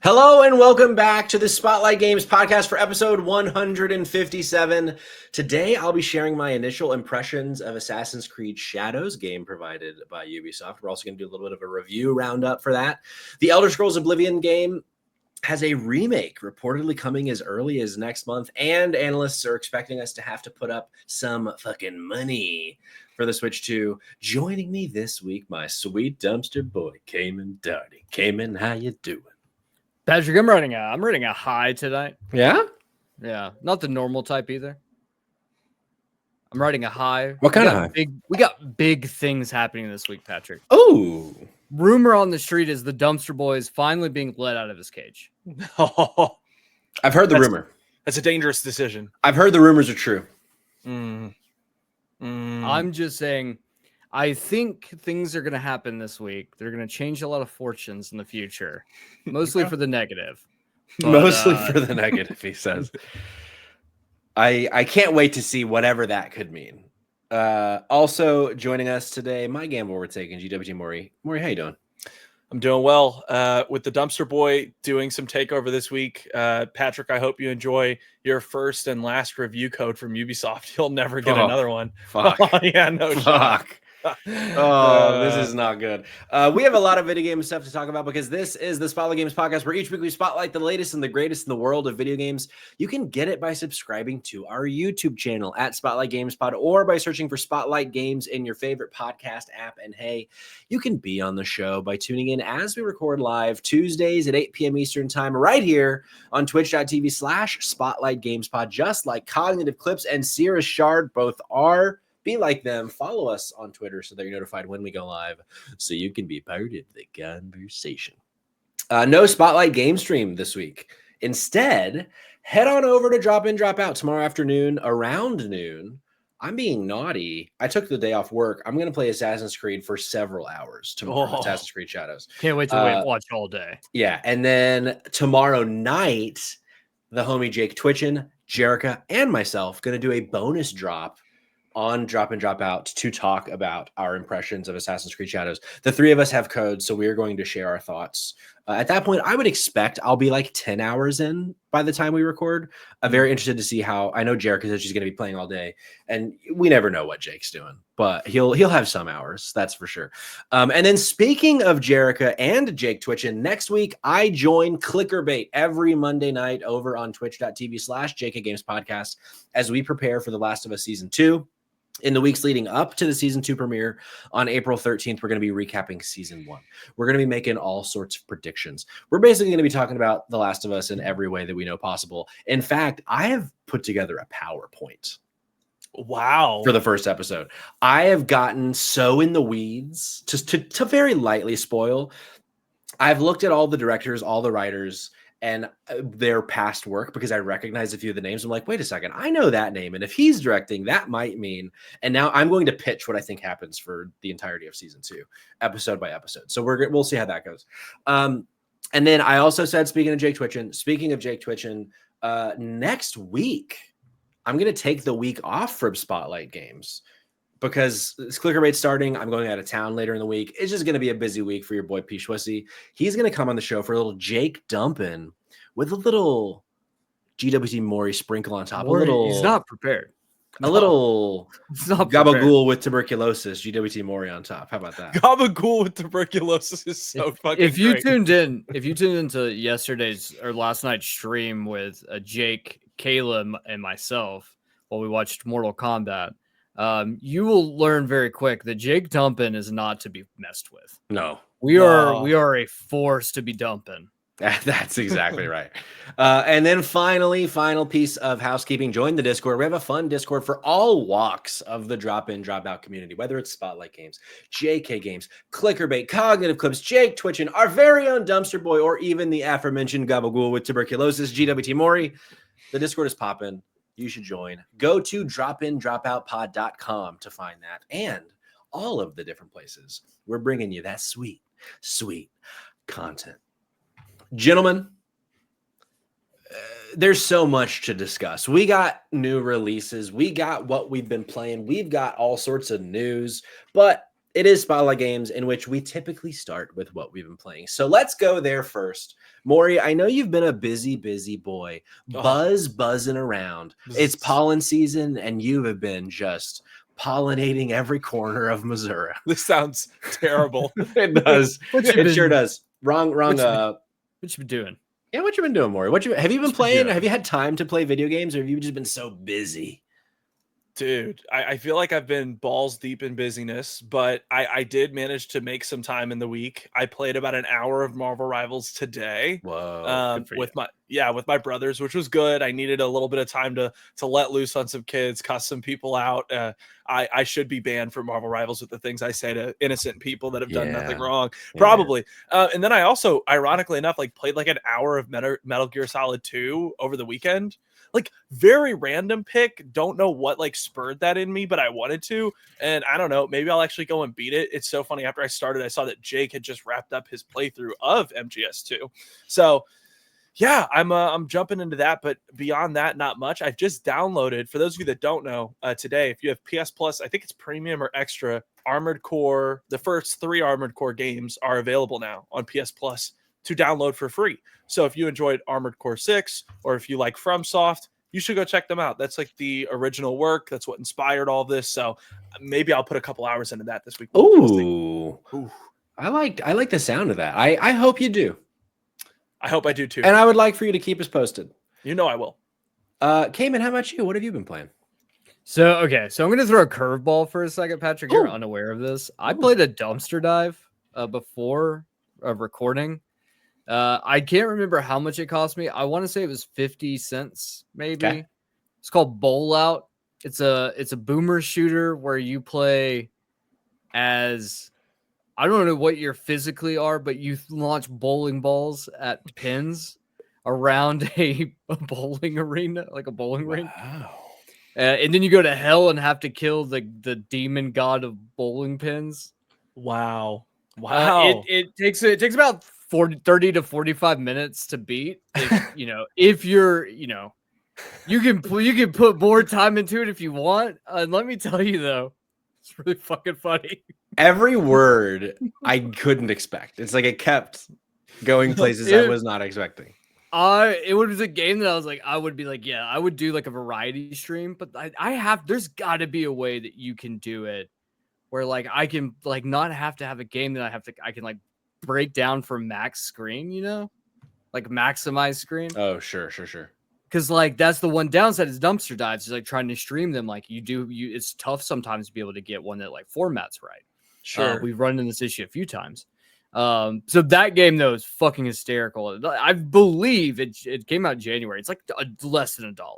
Hello and welcome back to the Spotlight Games podcast for episode 157. Today I'll be sharing my initial impressions of Assassin's Creed Shadows, game provided by Ubisoft. We're also going to do a little bit of a review roundup for that. The Elder Scrolls Oblivion game has a remake reportedly coming as early as next month, and analysts are expecting us to have to put up some fucking money for the Switch 2. Joining me this week, my sweet dumpster boy, Cayman Darty. Cayman, how you doing? Patrick, I'm running a high tonight. Yeah? Yeah, not the normal type either. I'm riding a high. What kind of high? We got big things happening this week, Patrick. Oh, Rumor on the street is the dumpster boy is finally being let out of his cage. I've heard the rumor. That's a dangerous decision. I've heard the rumors are true. I'm just saying, I think things are going to happen this week. They're going to change a lot of fortunes in the future, mostly for the negative. But, Mostly for the negative, he says. I can't wait to see whatever that could mean. Also joining us today, my gamble we're taking, GWT Maury. Maury, how you doing? I'm doing well. With the dumpster boy doing some takeover this week. Patrick, I hope you enjoy your first and last review code from Ubisoft. You'll never get another one. Fuck. Yeah, no Fuck. This is not good. We have a lot of video game stuff to talk about because this is the Spotlight Games podcast where each week we spotlight the latest and the greatest in the world of video games. You can get it by subscribing to our YouTube channel at Spotlight Games Pod or by searching for Spotlight Games in your favorite podcast app. And hey, you can be on the show by tuning in as we record live Tuesdays at 8 p.m. Eastern time right here on twitch.tv/Spotlight Games Pod, just like Cognitive Clips and Sierra Shard both are. Be like them. Follow us on Twitter so that you're notified when we go live so you can be part of the conversation. No Spotlight game stream this week. Instead, head on over to Drop In, Drop Out tomorrow afternoon around noon. I'm being naughty. I took the day off work. I'm going to play Assassin's Creed for several hours tomorrow. Assassin's Creed Shadows. Can't wait to watch all day. Yeah. And then tomorrow night, the homie Jake Twitchin, Jerica, and myself going to do a bonus drop on Drop In, Drop Out to talk about our impressions of Assassin's Creed Shadows. The three of us have codes, so we are going to share our thoughts. At that point, I would expect I'll be like 10 hours in by the time we record. I'm very interested to see how. I know Jerica said she's going to be playing all day, and we never know what Jake's doing, but he'll have some hours, that's for sure. And then speaking of Jerica and Jake Twitchin, next week I join Clickerbait every Monday night over on twitch.tv/JK Games Podcast as we prepare for The Last of Us Season 2. In the weeks leading up to the Season 2 premiere on April 13th, we're going to be recapping Season 1. We're going to be making all sorts of predictions. We're basically going to be talking about The Last of Us in every way that we know possible. In fact, I have put together a PowerPoint. Wow. For the first episode. I have gotten so in the weeds, just to very lightly spoil. I've looked at all the directors, all the writers, and their past work because I recognize a few of the names. I'm like, wait a second, I know that name. And if he's directing, that might mean. And now I'm going to pitch what I think happens for the entirety of Season 2, episode by episode. So we'll see how that goes. And then I also said, speaking of Jake Twitchin, next week, I'm going to take the week off from Spotlight Games because Clickerbait's starting. I'm going out of town later in the week. It's just going to be a busy week for your boy P. Schwissy. He's going to come on the show for a little Jake Dumpin' with a little GWT Maury sprinkle on top. He's not prepared. A little gabagool with tuberculosis, GWT Maury on top. How about that? Gabagool with tuberculosis is so fucking If you great. tuned into yesterday's or last night's stream with Jake, Kayla, and myself while we watched Mortal Kombat, you will learn very quick that Jake Dumpin is not to be messed with. No. We are a force to be dumping. That's exactly right. And then final piece of housekeeping, join the Discord. We have a fun Discord for all walks of the Drop In, Drop Out community, whether it's Spotlight Games, JK Games, Clickerbait, Cognitive Clips, Jake Twitchin, our very own Dumpster Boy, or even the aforementioned Gabagool with tuberculosis, GWT Maury. The Discord is popping. You should join. Go to dropindropoutpod.com to find that and all of the different places we're bringing you that sweet content. Gentlemen, there's so much to discuss. We got new releases. We got what we've been playing. We've got all sorts of news. But it is Spotlight Games, in which we typically start with what we've been playing. So let's go there first. Maury, I know you've been a busy boy, buzzing around. It's pollen season, and you have been just pollinating every corner of Missouri. This sounds terrible. It does. It sure does. Wrong. What you been doing? Yeah, what you been doing, Maury? Have you been playing? Have you had time to play video games, or have you just been so busy? Dude, I feel like I've been balls deep in busyness, but I did manage to make some time in the week. I played about an hour of Marvel Rivals today. Whoa, with my brothers, which was good. I needed a little bit of time to let loose on some kids, cuss some people out. I should be banned from Marvel Rivals with the things I say to innocent people that have done nothing wrong, probably. And then I also, ironically enough, like played like an hour of Metal Gear Solid 2 over the weekend. Like very random pick. Don't know what like spurred that in me, but I wanted to. And I don't know, maybe I'll actually go and beat it. It's so funny. After I started, I saw that Jake had just wrapped up his playthrough of MGS2. So yeah, I'm jumping into that. But beyond that, not much. I've just downloaded, for those of you that don't know, today, if you have PS Plus, I think it's premium or extra, Armored Core, the first 3 Armored Core games are available now on PS Plus to download for free. So if you enjoyed Armored Core 6, or if you like FromSoft, you should go check them out. That's like the original work. That's what inspired all this. So maybe I'll put a couple hours into that this week. Ooh. I like the sound of that. I hope you do. I hope I do too. And I would like for you to keep us posted. You know I will. Cayman, how about you? What have you been playing? So I'm going to throw a curveball for a second, Patrick. You're unaware of this. I played a dumpster dive before recording. I can't remember how much it cost me. I want to say it was 50 cents, maybe. Okay. It's called Bowl Out. It's a boomer shooter where you play as, I don't know what you physically are, but you launch bowling balls at pins around a bowling arena, like a bowling rink. And then you go to hell and have to kill the demon god of bowling pins. Wow. It takes about 30 to 45 minutes to beat. If you're, you can put more time into it if you want. And let me tell you though, it's really fucking funny. Every word I couldn't expect. It's like it kept going places I was not expecting. It was a game that I was like, I would be like, yeah, I would do like a variety stream, but there's got to be a way that you can do it where like I can like not have to have a game that I can like break down for max screen, like maximize screen. Oh, sure. Because like that's the one downside is dumpster dives is like trying to stream them. Like it's tough sometimes to be able to get one that like formats right. Sure. We've run into this issue a few times. So that game though is fucking hysterical. I believe it came out in January. It's like less than $1.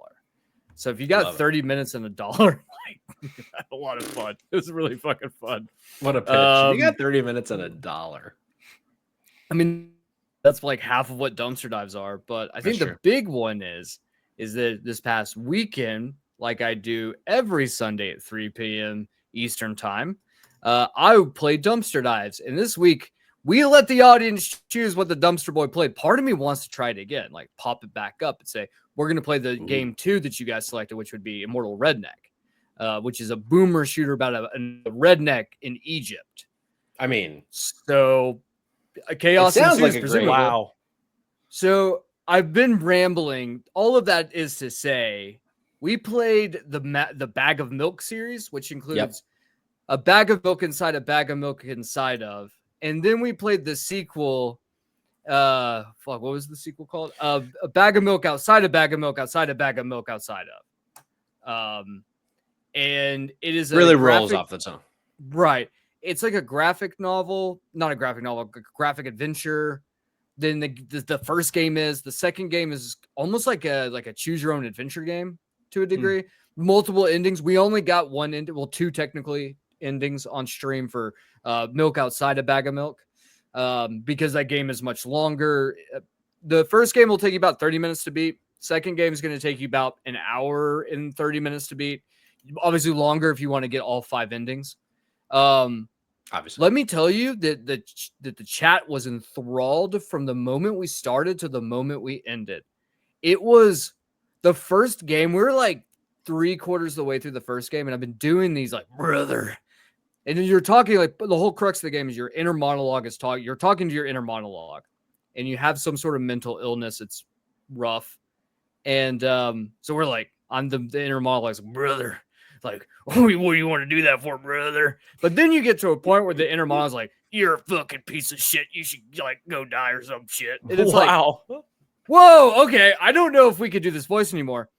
So if you got 30 minutes and $1, like had a lot of fun. It was really fucking fun. What a pitch. You got 30 minutes and $1. I mean, that's like half of what dumpster dives are. But I think the big one is that this past weekend, like I do every Sunday at 3 p.m. Eastern time, I played dumpster dives. And this week, we let the audience choose what the dumpster boy played. Part of me wants to try it again, like pop it back up and say, we're going to play the game 2 that you guys selected, which would be Immortal Redneck, which is a boomer shooter about a redneck in Egypt. I mean, so chaos sounds ensues, like a great. Wow. So I've been rambling. All of that is to say, we played the Bag of Milk series, which includes a bag of milk inside a bag of milk inside of. And then we played the sequel. What was the sequel called? A bag of milk outside a bag of milk outside a bag of milk outside of. And it is really rolls off the tongue. Right. It's like a graphic novel, not a graphic novel, a graphic adventure. Then the first game is. The second game is almost like a choose your own adventure game to a degree. Multiple endings. We only got one ending. Well, 2 technically endings on stream for milk outside a bag of milk because that game is much longer. The first game will take you about 30 minutes to beat. Second game is going to take you about an hour and 30 minutes to beat. Obviously longer if you want to get all 5 endings. Obviously, let me tell you that the chat was enthralled from the moment we started to the moment we ended. It was the first game. We were like 3/4 of the way through the first game, and I've been doing these like, brother, And then you're talking like the whole crux of the game is your inner monologue is talking. You're talking to your inner monologue, and you have some sort of mental illness. It's rough, and so we're like, I'm the inner monologue's like, brother, like, what do you want to do that for, brother? But then you get to a point where the inner monologue's like, you're a fucking piece of shit. You should like go die or some shit. And it's like, whoa, okay. I don't know if we could do this voice anymore.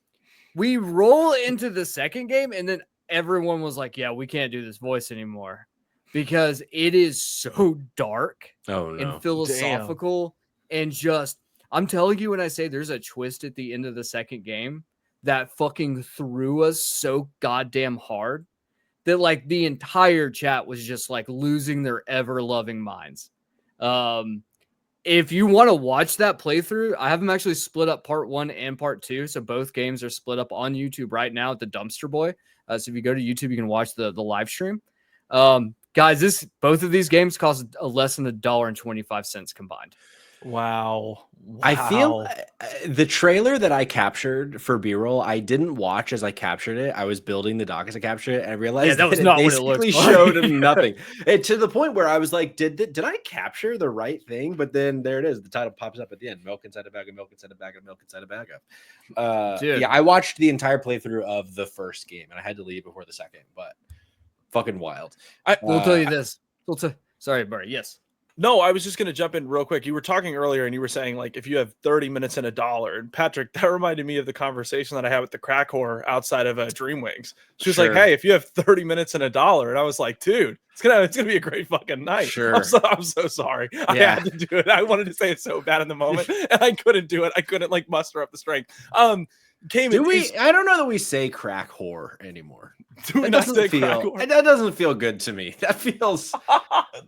We roll into the second game, and then everyone was like, yeah, we can't do this voice anymore because it is so dark and philosophical. And just, I'm telling you, when I say there's a twist at the end of the second game that fucking threw us so goddamn hard that like the entire chat was just like losing their ever loving minds. If you want to watch that playthrough, I have them actually split up part 1 and part 2. So both games are split up on YouTube right now at the Dumpster Boy. So if you go to YouTube, you can watch the live stream. Guys, both of these games cost less than $1.25 combined. Wow. I feel the trailer that I captured for B-roll, I didn't watch as I captured it. I was building the dock as I captured it, and I realized that was it not basically what it showed nothing. And to the point where I was like, did I capture the right thing? But then there it is. The title pops up at the end. Milk inside a bag of milk inside a bag of milk inside a bag of. Yeah, I watched the entire playthrough of the first game, and I had to leave before the second, but fucking wild. We'll tell you this. Sorry, Barry. Yes. No, I was just going to jump in real quick. You were talking earlier and you were saying, like, if you have 30 minutes and $1. And Patrick, that reminded me of the conversation that I had with the crack whore outside of Dreamwings. She was like, hey, if you have 30 minutes and $1. And I was like, dude, it's gonna be a great fucking night. Sure. I'm so sorry. Yeah. I had to do it. I wanted to say it so bad in the moment and I couldn't do it. I couldn't like muster up the strength. I don't know that we say crack whore anymore. Do we not say crack whore? That doesn't feel good to me. That feels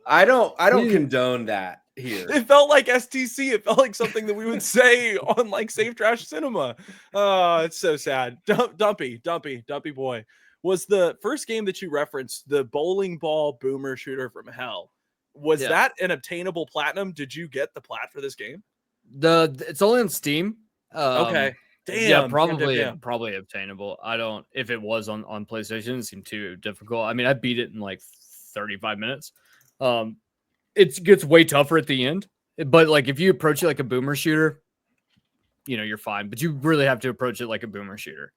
I don't condone that here. It felt like STC. It felt like something that we would say on like Safe Trash Cinema. Oh, it's so sad. Dumpy boy. Was the first game that you referenced the bowling ball boomer shooter from hell? Was that an obtainable platinum? Did you get the plat for this game? It's only on Steam. Okay. Damn. Yeah, probably obtainable. I don't. If it was on PlayStation, it seemed too difficult. I mean, I beat it in like 35 minutes. It gets way tougher at the end. But like if you approach it like a boomer shooter, you're fine. But you really have to approach it like a boomer shooter,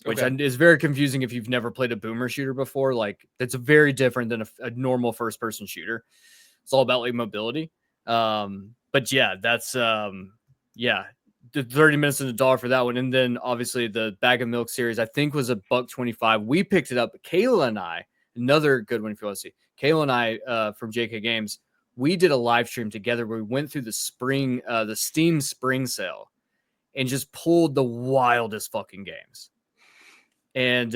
which is very confusing if you've never played a boomer shooter before. Like it's very different than a normal first-person shooter. It's all about like mobility. But yeah, that's the 30 minutes and $1 for that one. And then obviously the bag of milk series, I think was $1.25. We picked it up. Kayla and I, another good one if you want to see. Kayla and I from JK Games, we did a live stream together where we went through the Steam spring sale and just pulled the wildest fucking games. And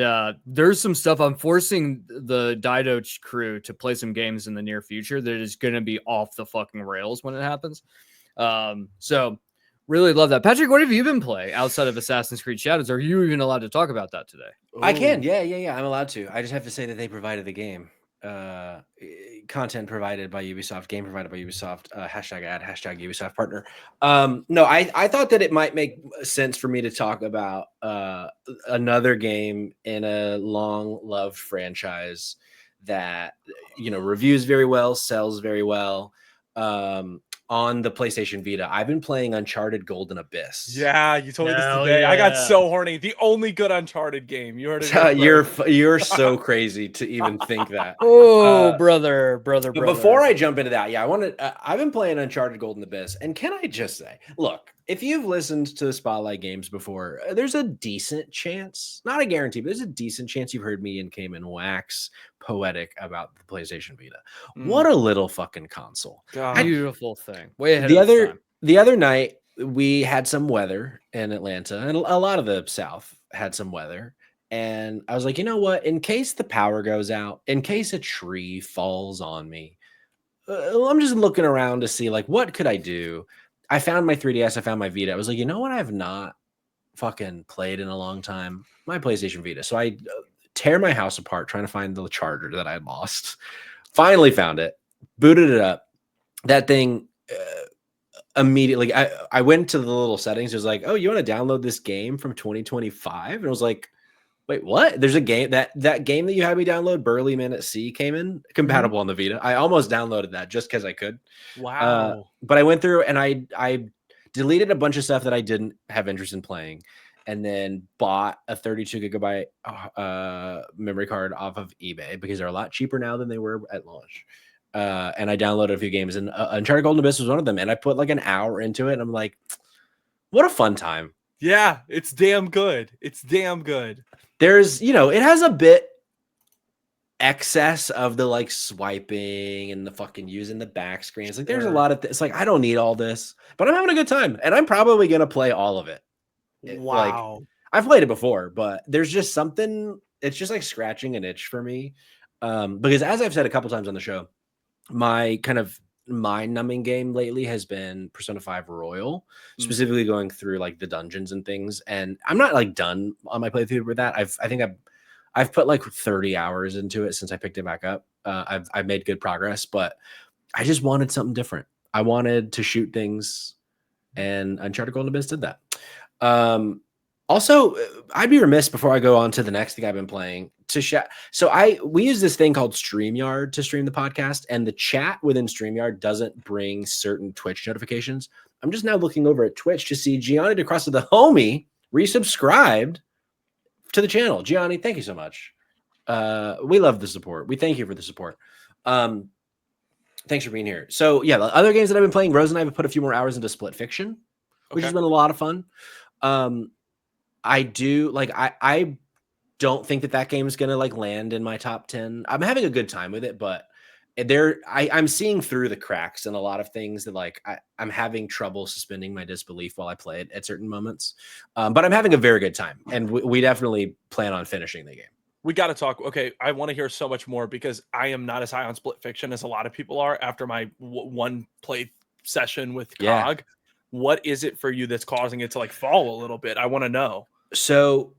there's some stuff I'm forcing the Dido crew to play some games in the near future that is going to be off the fucking rails when it happens. So really love that. Patrick, what have you been playing outside of Assassin's Creed Shadows? Are you even allowed to talk about that today? Ooh. I can. Yeah. I'm allowed to. I just have to say that they provided the game. Content provided by Ubisoft, game provided by Ubisoft, hashtag ad, hashtag Ubisoft partner. No, I thought that it might make sense for me to talk about another game in a long-loved franchise that, reviews very well, sells very well. On the PlayStation Vita, I've been playing Uncharted Golden Abyss. Yeah, you told me this today. Yeah. I got so horny. The only good Uncharted game. You heard it. You're so crazy to even think that. Oh, brother. But before I jump into that, I've been playing Uncharted Golden Abyss, and can I just say, look, if you've listened to the Spotlight Games before, there's a decent chance, not a guarantee, but there's a decent chance you've heard me and Cayman wax poetic about the PlayStation Vita. What a little fucking console. God. Beautiful thing. Way ahead the other night, we had some weather in Atlanta, and a lot of the South had some weather. And I was like, you know what? In case the power goes out, in case a tree falls on me, I'm just looking around to see, like, what could I do? I found my 3DS. I found my Vita. I was like, you know what? I have not fucking played in a long time? My PlayStation Vita. So I tear my house apart trying to find the charger that I had lost. Finally found it. Booted it up. That thing immediately. I went to the little settings. It was like, oh, you want to download this game from 2025? And I was like, Wait, what? There's a game that game that you had me download, Burly Man at Sea, came in compatible on the Vita. I almost downloaded that just because I could. Wow. But I went through and I deleted a bunch of stuff that I didn't have interest in playing, and then bought a 32 gigabyte memory card off of eBay because they're a lot cheaper now than they were at launch. And I downloaded a few games, and Uncharted Golden Abyss was one of them. And I put like an hour into it, and I'm like, what a fun time. Yeah, it's damn good. It's damn good. There's, it has a bit excess of the like swiping and the fucking using the back screens. Like there's a lot of it's like I don't need all this, but I'm having a good time, and I'm probably gonna play all of it. Wow. Like I've played it before, but there's just something. It's just like scratching an itch for me, because as I've said a couple times on the show, my kind of mind-numbing game lately has been Persona 5 Royal, specifically going through like the dungeons and things. And I'm not like done on my playthrough with that. I think I've put like 30 hours into it since I picked it back up. I've made good progress, but I just wanted something different. I wanted to shoot things, and Uncharted Golden Abyss did that. Also, I'd be remiss before I go on to the next thing I've been playing to chat. So we use this thing called StreamYard to stream the podcast, and the chat within StreamYard doesn't bring certain Twitch notifications. I'm just now looking over at Twitch to see Gianni DeCrosta, the homie, resubscribed to the channel. Gianni, thank you so much. We love the support. We thank you for the support. Thanks for being here. So yeah, the other games that I've been playing, Rose and I have put a few more hours into Split Fiction, which has been a lot of fun. I do like I don't think that game is gonna like land in my top 10. I'm having a good time with it, but I'm seeing through the cracks in a lot of things that like I'm having trouble suspending my disbelief while I play it at certain moments. But I'm having a very good time, and we definitely plan on finishing the game. We got to talk. Okay, I want to hear so much more because I am not as high on Split Fiction as a lot of people are after my one play session with COG. Yeah. What is it for you that's causing it to like fall a little bit? I want to know. So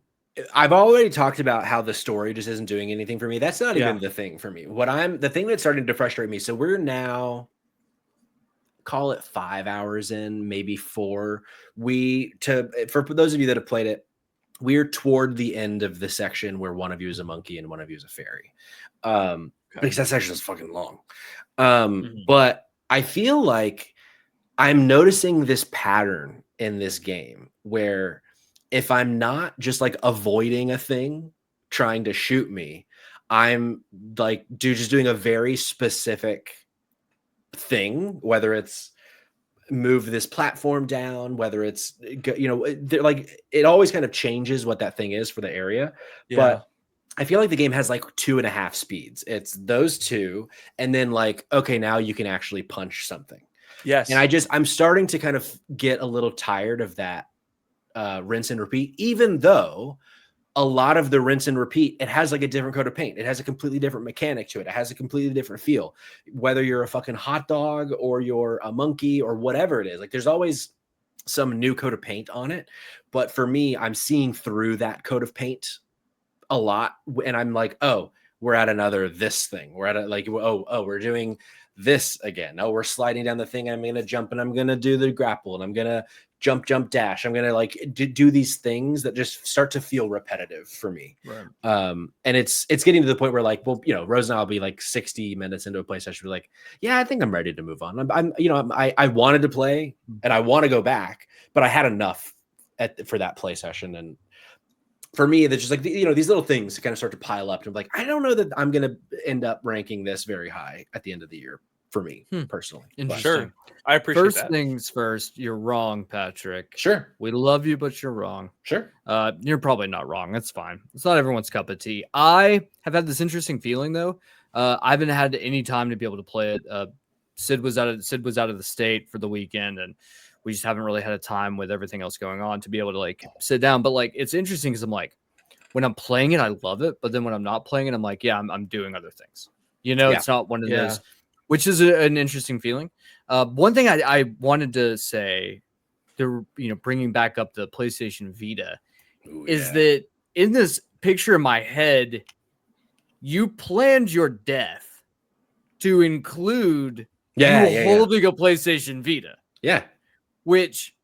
I've already talked about how the story just isn't doing anything for me. That's not even the thing for me. The thing that's starting to frustrate me. So we're now, call it 5 hours in, maybe 4. For those of you that have played it, we're toward the end of the section where one of you is a monkey and one of you is a fairy. Because that section is fucking long. But I feel like I'm noticing this pattern in this game where if I'm not just like avoiding a thing trying to shoot me, I'm like just doing a very specific thing, whether it's move this platform down, whether it's, like it always kind of changes what that thing is for the area. Yeah. But I feel like the game has like 2.5 speeds. It's those two. And then like, okay, now you can actually punch something. Yes. And I'm starting to kind of get a little tired of that rinse and repeat, even though a lot of the rinse and repeat, it has like a different coat of paint. It has a completely different mechanic to it. It has a completely different feel, whether you're a fucking hot dog or you're a monkey or whatever it is. Like there's always some new coat of paint on it. But for me, I'm seeing through that coat of paint a lot. And I'm like, oh, we're at another this thing. We're at a, like, oh, we're doing this again. Oh, we're sliding down the thing. I'm going to jump and I'm going to do the grapple and I'm going to jump, dash. I'm going to like do these things that just start to feel repetitive for me. Right. And it's getting to the point where like, well, Rose and I'll be like 60 minutes into a play session. We're like, yeah, I think I'm ready to move on. I wanted to play and I want to go back, but I had enough for that play session. And for me, there's just like, these little things kind of start to pile up. And I'm like, I don't know that I'm going to end up ranking this very high at the end of the year for me personally. Sure. I appreciate first that. Things first, you're wrong, Patrick. Sure. We love you, but you're wrong. Sure. You're probably not wrong. That's fine. It's not everyone's cup of tea. I have had this interesting feeling though. I haven't had any time to be able to play it. Sid was out of the state for the weekend, and we just haven't really had a time with everything else going on to be able to like sit down. But like, it's interesting because I'm like, when I'm playing it, I love it. But then when I'm not playing it, I'm like, yeah, I'm doing other things. It's not one of those, which is an interesting feeling. One thing I wanted to say, bringing back up the PlayStation Vita, is that in this picture in my head, you planned your death to include holding a PlayStation Vita. Yeah. Which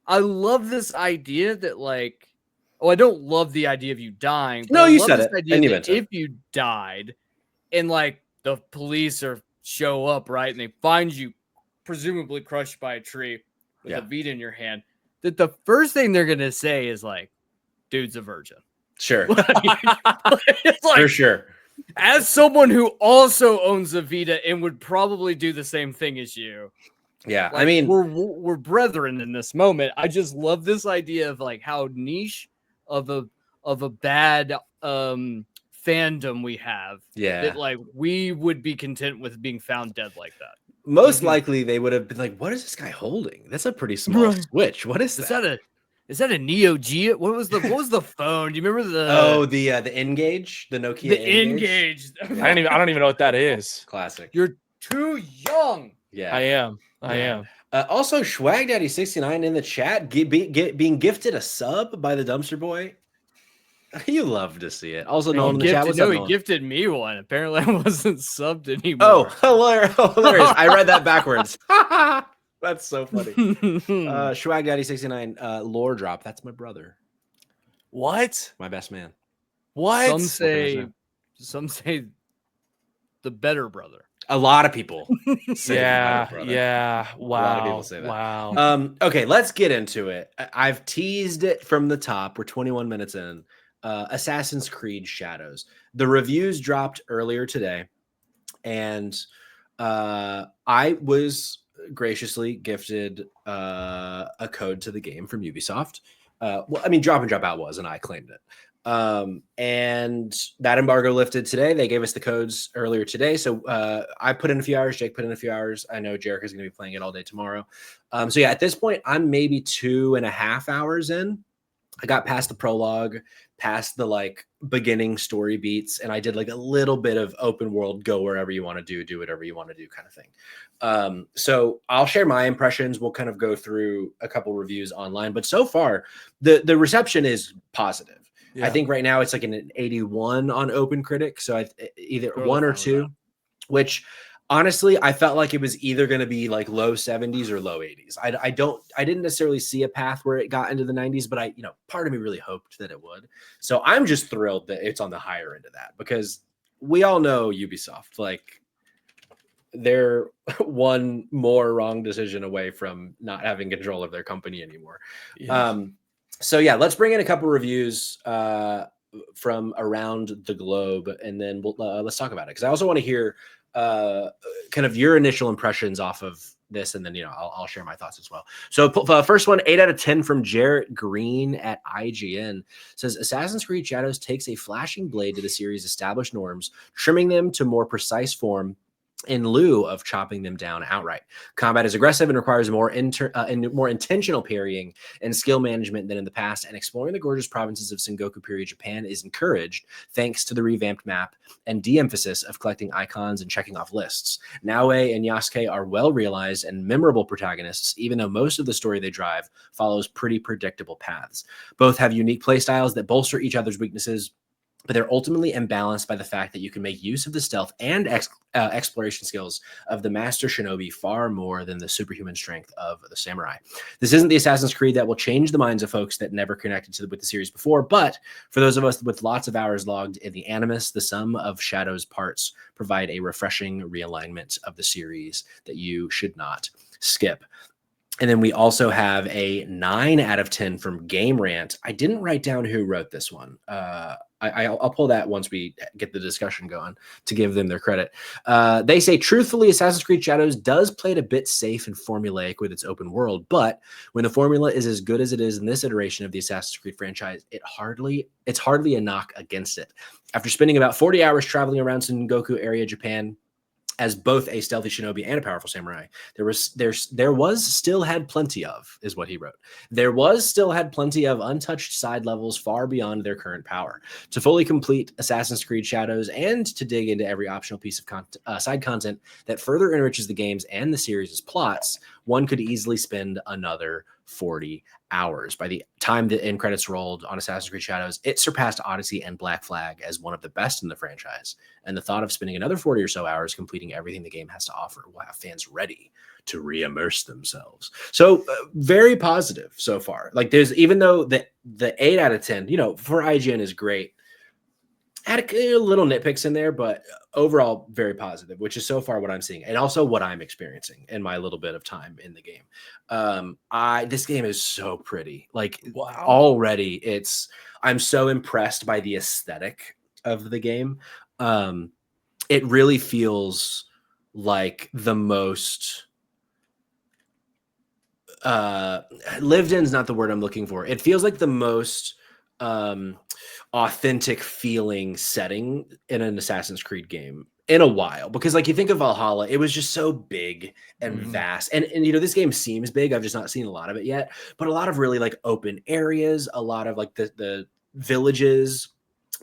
I love this idea that like I don't love the idea of you dying. But No, I you love said this it, idea and you that meant it. if you died, and like the police show up, right, and they find you presumably crushed by a tree with a Vita in your hand, that the first thing they're gonna say is like, "Dude's a virgin." Sure, It's like, for sure. as someone who also owns a Vita and would probably do the same thing as you. Yeah, Like, I mean, we're brethren in this moment. I just love this idea of like how niche of a bad fandom we have. yeah. That like we would be content with being found dead like that. Most likely they would have been like, "What is this guy holding? That's a pretty small switch. What is that? Is that a Neo Geo? What was the phone? Do you remember The N-Gage, the Nokia the N-Gage? N-Gage? I don't even know what that is. Classic. You're too young. Yeah, I am. Also, Schwag Daddy 69 in the chat being gifted a sub by the Dumpster Boy. You love to see it. Also, Nolan in the chat. What's up, he Nolan? gifted me one. Apparently, I wasn't subbed anymore. Oh, hilarious! I read that backwards. That's so funny. Schwag Daddy 69 lore drop. That's my brother. What? My best man. What? Some say the better brother. A lot of people say yeah. Wow. A lot of people say that. Wow. Okay, let's get into it. I've teased it from the top. We're 21 minutes in. Assassin's Creed Shadows. The reviews dropped earlier today, and I was graciously gifted a code to the game from Ubisoft. Well, I mean, Drop and Drop Out was, and I claimed it. And that embargo lifted today. They gave us the codes earlier today. So I put in a few hours. Jake put in a few hours. I know Jerica is going to be playing it all day tomorrow. So yeah, at this point, I'm maybe 2.5 hours in. I got past the prologue, past the like beginning story beats, and I did like a little bit of open world, go wherever you want to do whatever you want to do kind of thing. So I'll share my impressions. We'll kind of go through a couple reviews online, but so far the reception is positive. Yeah. I think right now it's like an 81 on OpenCritic. So either totally 1 or 2, which honestly, I felt like it was either going to be like low 70s or low 80s. I didn't necessarily see a path where it got into the 90s, but part of me really hoped that it would. So I'm just thrilled that it's on the higher end of that, because we all know Ubisoft, like they're one more wrong decision away from not having control of their company anymore. Yeah. So yeah, let's bring in a couple reviews from around the globe, and then let's talk about it, because I also want to hear kind of your initial impressions off of this, and then I'll share my thoughts as well. So first one, 8 out of 10 from Jarrett Green at IGN, says Assassin's Creed Shadows takes a flashing blade to the series' established norms, trimming them to more precise form in lieu of chopping them down outright. Combat is aggressive and requires more intentional parrying and skill management than in the past, and exploring the gorgeous provinces of Sengoku period Japan is encouraged thanks to the revamped map and de-emphasis of collecting icons and checking off lists. Naoe and Yasuke are well-realized and memorable protagonists, even though most of the story they drive follows pretty predictable paths. Both have unique playstyles that bolster each other's weaknesses, but they're ultimately imbalanced by the fact that you can make use of the stealth and exploration skills of the master shinobi far more than the superhuman strength of the samurai. This isn't the Assassin's Creed that will change the minds of folks that never connected with the series before, but for those of us with lots of hours logged in the Animus, the sum of Shadow's parts provide a refreshing realignment of the series that you should not skip. And then we also have a 9 out of 10 from Game Rant. I didn't write down who wrote this one. I'll pull that once we get the discussion going to give them their credit. They say, truthfully, Assassin's Creed Shadows does play it a bit safe and formulaic with its open world, but when the formula is as good as it is in this iteration of the Assassin's Creed franchise, it's hardly a knock against it. After spending about 40 hours traveling around Sengoku area, Japan, as both a stealthy shinobi and a powerful samurai, there was still had plenty of, is what he wrote. There was still had plenty of untouched side levels far beyond their current power. To fully complete Assassin's Creed Shadows and to dig into every optional piece of side content that further enriches the games and the series' plots, one could easily spend another 40 hours. By the time the end credits rolled on Assassin's Creed Shadows, it surpassed Odyssey and Black Flag as one of the best in the franchise. And the thought of spending another 40 or so hours completing everything the game has to offer will have fans ready to re-immerse themselves. So very positive so far. Like there's, even though the 8 out of 10, for IGN is great, had a little nitpicks in there, but overall very positive, which is so far what I'm seeing, and also what I'm experiencing in my little bit of time in the game. This game is so pretty. Like, wow. Already I'm so impressed by the aesthetic of the game. It really feels like the most lived in is not the word I'm looking for. It feels like the most authentic feeling setting in an Assassin's Creed game in a while, because like you think of Valhalla, it was just so big and vast, and this game seems big. I've just not seen a lot of it yet, but a lot of really like open areas, a lot of like the villages,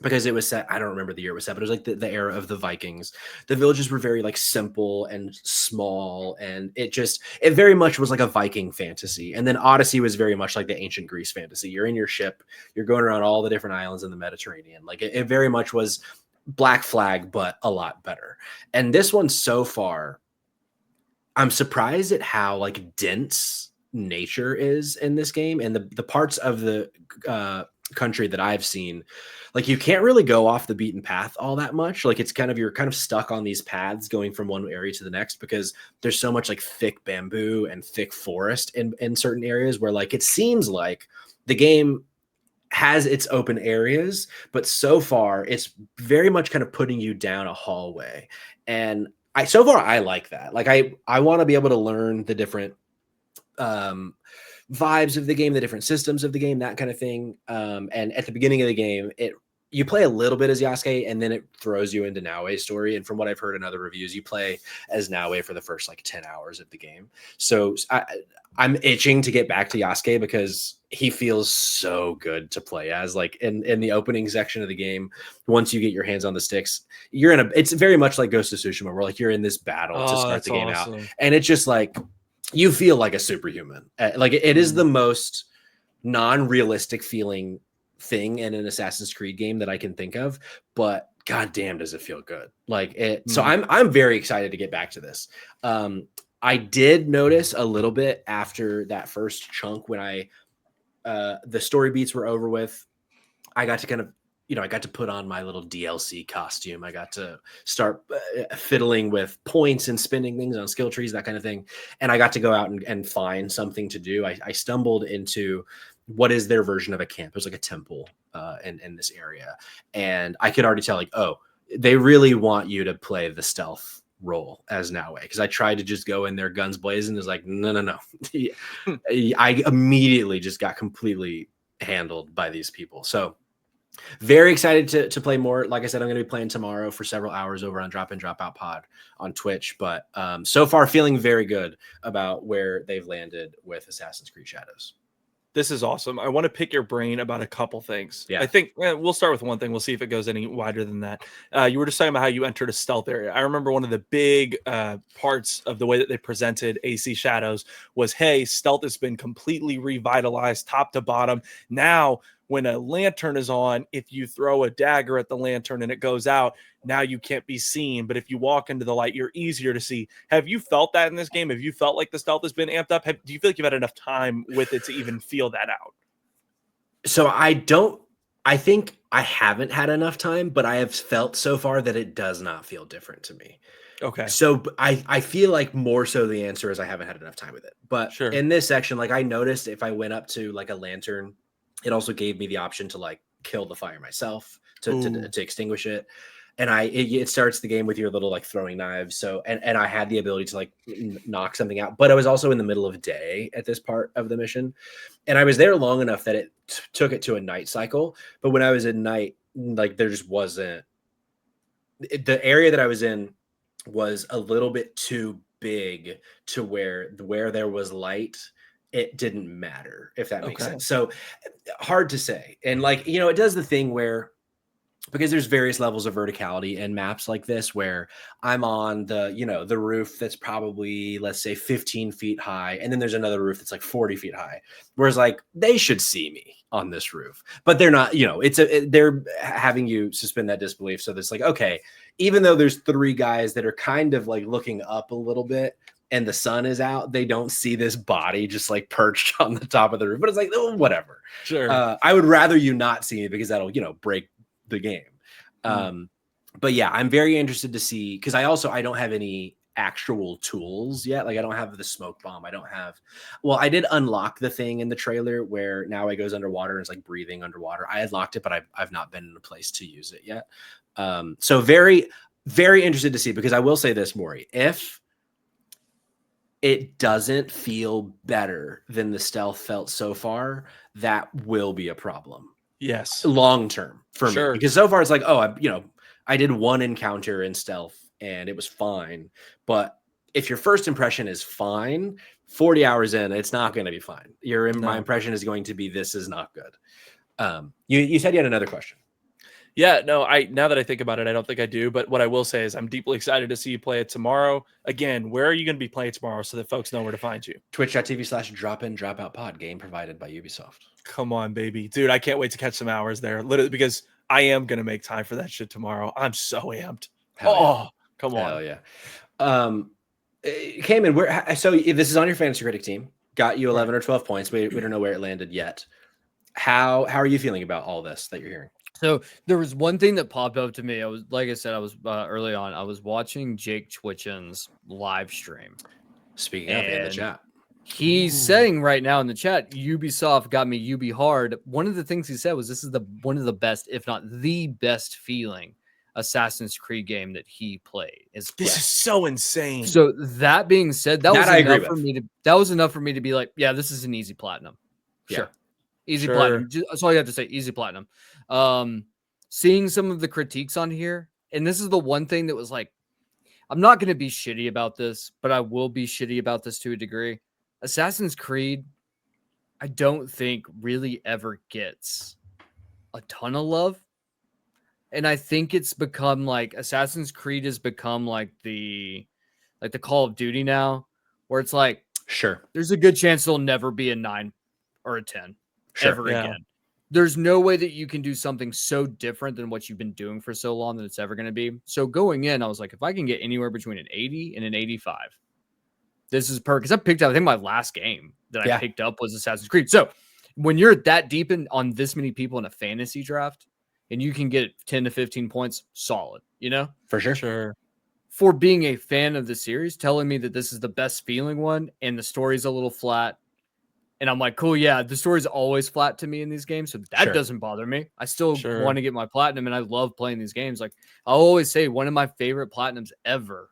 because it was set, I don't remember the year it was set, but it was like the era of the Vikings. The villages were very like simple and small, and it very much was like a Viking fantasy. And then Odyssey was very much like the ancient Greece fantasy. You're in your ship, you're going around all the different islands in the Mediterranean. Like it very much was Black Flag, but a lot better. And this one so far, I'm surprised at how like dense nature is in this game, and the parts of the country that I've seen, like you can't really go off the beaten path all that much. Like you're kind of stuck on these paths going from one area to the next, because there's so much like thick bamboo and thick forest in certain areas, where like it seems like the game has its open areas, but so far it's very much kind of putting you down a hallway. And so far I like that. Like I want to be able to learn the different vibes of the game, the different systems of the game, that kind of thing. And at the beginning of the game, you play a little bit as Yasuke, and then it throws you into Naoe's story. And from what I've heard in other reviews, you play as Naoe for the first like 10 hours of the game. So I'm itching to get back to Yasuke, because he feels so good to play as. Like in the opening section of the game, once you get your hands on the sticks, it's very much like Ghost of Tsushima, where like you're in this battle to start the game out. And it's just like, you feel like a superhuman. Like it is the most non-realistic feeling thing in an Assassin's Creed game that I can think of, but goddamn does it feel good. Like it. So I'm very excited to get back to this. I did notice a little bit after that first chunk, when the story beats were over with, I got to kind of, I got to put on my little DLC costume. I got to start fiddling with points and spending things on skill trees, that kind of thing. And I got to go out and find something to do. I stumbled into what is their version of a camp. It was like a temple in this area. And I could already tell, like, oh, they really want you to play the stealth role as Naoe, because I tried to just go in there guns blazing. It's like, no. I immediately just got completely handled by these people. So very excited to play more. Like I said, I'm going to be playing tomorrow for several hours over on Drop In Drop Out Pod on Twitch. But so far, feeling very good about where they've landed with Assassin's Creed Shadows. This is awesome. I want to pick your brain about a couple things. Yeah. I think we'll start with one thing. We'll see if it goes any wider than that. You were just talking about how you entered a stealth area. I remember one of the big parts of the way that they presented AC Shadows was, hey, stealth has been completely revitalized top to bottom. Now, when a lantern is on, if you throw a dagger at the lantern and it goes out, now you can't be seen. But if you walk into the light, you're easier to see. Have you felt that in this game? Have you felt like the stealth has been amped up? Do you feel like you've had enough time with it to even feel that out? So I think I haven't had enough time, but I have felt so far that it does not feel different to me. Okay. So I feel like more so the answer is I haven't had enough time with it. But sure. In this section, like I noticed if I went up to like a lantern, it also gave me the option to like kill the fire myself to extinguish it. And it starts the game with your little like throwing knives. So, and I had the ability to like knock something out, but I was also in the middle of day at this part of the mission. And I was there long enough that it took it to a night cycle. But when I was at night, like there just wasn't, the area that I was in was a little bit too big to where there was light, it didn't matter, if that makes sense. So hard to say. And like, it does the thing where because there's various levels of verticality in maps like this where I'm on the roof that's probably, let's say, 15 feet high, and then there's another roof that's like 40 feet high. Whereas like they should see me on this roof, but they're not, they're having you suspend that disbelief. So that's like, okay, even though there's 3 guys that are kind of like looking up a little bit and the sun is out, they don't see this body just like perched on the top of the roof. But it's like, oh, whatever. Sure. I would rather you not see me because that'll, break the game. But yeah, I'm very interested to see, because I don't have any actual tools yet. Like I don't have the smoke bomb. I did unlock the thing in the trailer where now it goes underwater and it's like breathing underwater. I had locked it, but I've not been in a place to use it yet. So very, very interested to see, because I will say this, Maury, if it doesn't feel better than the stealth felt so far, that will be a problem. Yes. Long term for me, Sure. because so far it's like, I did one encounter in stealth and it was fine. But if your first impression is fine, 40 hours in, it's not going to be fine. My impression is going to be, this is not good. You said you had another question. Yeah, no, now that I think about it, I don't think I do. But what I will say is I'm deeply excited to see you play it tomorrow. Again, where are you going to be playing tomorrow so that folks know where to find you? Twitch.tv/drop-in-drop-out-pod, game provided by Ubisoft. Come on, baby. Dude, I can't wait to catch some hours there. Literally, because I am going to make time for that shit tomorrow. I'm so amped. Come on. Hell yeah. Cayman, so this is on your fantasy critic team. Got you 11 or 12 points. We don't know where it landed yet. How are you feeling about all this that you're hearing? So there was one thing that popped up to me. I was early on. I was watching Jake Twitchen's live stream. Speaking of, in the chat, he's saying right now in the chat, Ubisoft got me UB hard. One of the things he said was, this is one of the best, if not the best, feeling Assassin's Creed game that he played. This is so insane. So that being said, that was enough for me to be like, yeah, this is an easy platinum. Sure. Easy platinum. That's all you have to say. Easy platinum. Seeing some of the critiques on here, and this is the one thing that was like, I'm not going to be shitty about this, but I will be shitty about this to a degree. Assassin's Creed, I don't think really ever gets a ton of love. And I think it's become like, Assassin's Creed has become like the Call of Duty now, where it's like, sure, there's a good chance there'll never be a 9 or a 10 ever again. There's no way that you can do something so different than what you've been doing for so long that it's ever going to be. So going in, I was like, if I can get anywhere between an 80 and an 85, this is perfect. Because I think my last game that I picked up was Assassin's Creed. So when you're that deep on this many people in a fantasy draft, and you can get 10 to 15 points, solid, For sure. Sure. For being a fan of the series, telling me that this is the best feeling one, and the story's a little flat. And I'm like, cool, yeah, the story's always flat to me in these games, so that doesn't bother me. I still want to get my platinum, and I love playing these games. Like, I'll always say one of my favorite platinums ever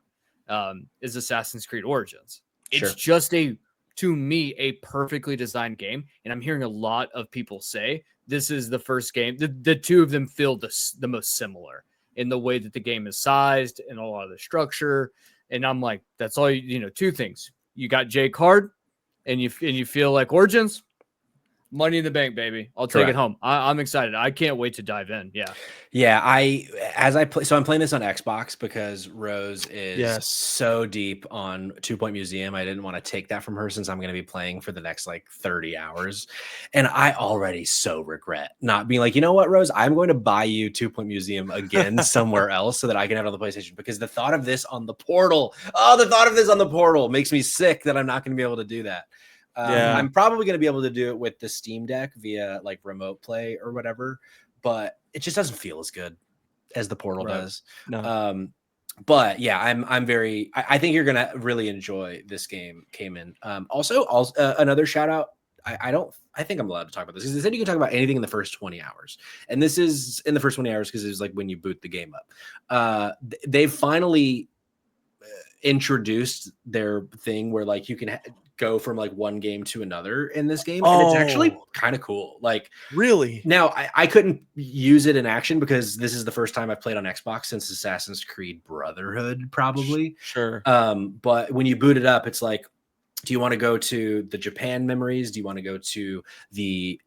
is Assassin's Creed Origins. It's just to me, a perfectly designed game, and I'm hearing a lot of people say this is the first game. The two of them feel the most similar in the way that the game is sized and a lot of the structure. And I'm like, that's all two things. You got Jake hard, and you feel like Origins, money in the bank, baby. I'll take it home. I'm excited. I can't wait to dive in. Yeah. I'm playing this on Xbox because Rose is so deep on 2 Point Museum. I didn't want to take that from her since I'm going to be playing for the next 30 hours. And I already so regret not being like, you know what, Rose, I'm going to buy you 2 Point Museum again somewhere else so that I can have it on the PlayStation, because the thought of this on the Portal, makes me sick that I'm not going to be able to do that. I'm probably going to be able to do it with the Steam Deck via remote play or whatever, but it just doesn't feel as good as the Portal does. No. But yeah, I think you're going to really enjoy this game, Cayman. Also, another shout out. I think I'm allowed to talk about this, because they said you can talk about anything in the first 20 hours. And this is in the first 20 hours because it's when you boot the game up. They've finally introduced their thing where you can go from one game to another in this game, and it's actually kind of cool. Really? Now I couldn't use it in action because this is the first time I've played on Xbox since Assassin's Creed Brotherhood, probably. Sure. But when you boot it up, it's Do you want to go to the Japan memories? Do you want to go to the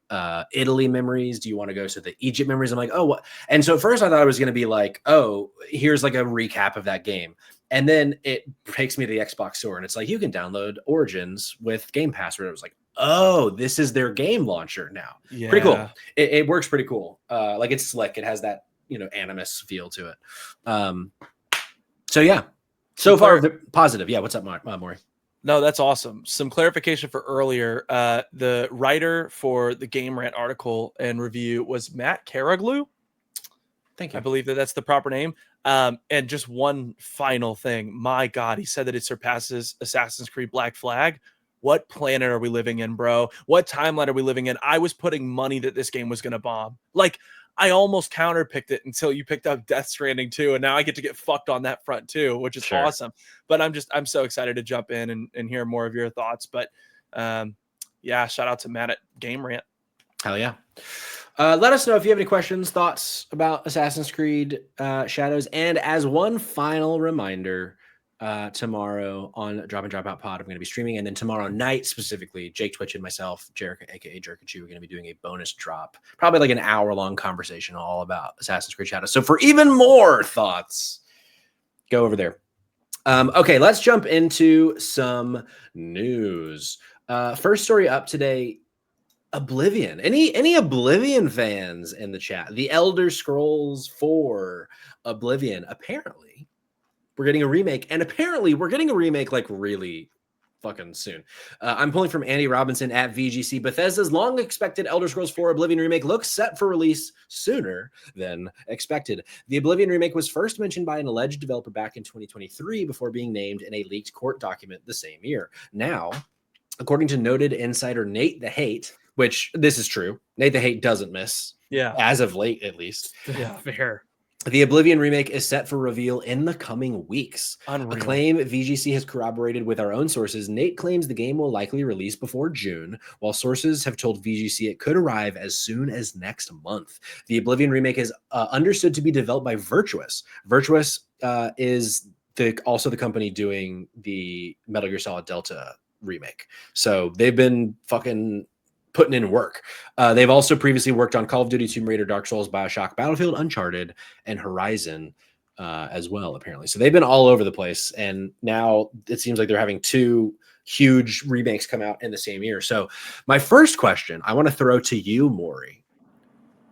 Italy memories? Do you want to go to the Egypt memories? I'm like, oh, what? And so at first I thought it was going to be like, oh, here's like a recap of that game. And then it takes me to the Xbox store and it's like, you can download Origins with Game Pass. Where it was like, oh, this is their game launcher now. Yeah. Pretty cool. It works pretty cool. Like it's slick. It has that, Animus feel to it. So yeah, so far positive. Yeah. What's up, Maury? No, that's awesome. Some clarification for earlier. The writer for the Game Rant article and review was Matt Caraglu. Thank you. I believe that's the proper name. And just one final thing. My God, he said that it surpasses Assassin's Creed Black Flag. What planet are we living in, bro? What timeline are we living in? I was putting money that this game was going to bomb. Like, I almost counterpicked it until you picked up Death Stranding 2, and now I get to get fucked on that front too, which is awesome. But I'm so excited to jump in and hear more of your thoughts. But yeah, shout out to Matt at Game Rant. Hell yeah. Let us know if you have any questions, thoughts about Assassin's Creed Shadows. And as one final reminder, tomorrow on Drop and Drop Out Pod, I'm going to be streaming. And then tomorrow night, specifically, Jake Twitch and myself, Jerica, aka Jerkachu, are going to be doing a bonus drop, probably like an hour-long conversation all about Assassin's Creed Shadows. So for even more thoughts, go over there. Okay, let's jump into some news. First story up today, Oblivion. Any Oblivion fans in the chat? The Elder Scrolls 4 Oblivion. Apparently, we're getting a remake, and apparently we're getting a remake like really fucking soon. I'm pulling from Andy Robinson at VGC. Bethesda's long-expected Elder Scrolls 4 Oblivion remake looks set for release sooner than expected. The Oblivion remake was first mentioned by an alleged developer back in 2023 before being named in a leaked court document the same year. Now, according to noted insider Nate the Hate, which this is true, Nate the Hate doesn't miss. Yeah. As of late, at least. Yeah. Fair. The Oblivion remake is set for reveal in the coming weeks. Unreal. A claim VGC has corroborated with our own sources. Nate claims the game will likely release before June, while sources have told VGC it could arrive as soon as next month. The Oblivion remake is understood to be developed by Virtuous. Virtuous is also the company doing the Metal Gear Solid Delta remake. So they've been fucking putting in work. They've also previously worked on Call of Duty, Tomb Raider, Dark Souls, BioShock, Battlefield, Uncharted, and Horizon as well, apparently. So they've been all over the place. And now it seems like they're having two huge remakes come out in the same year. So my first question I want to throw to you, Maury.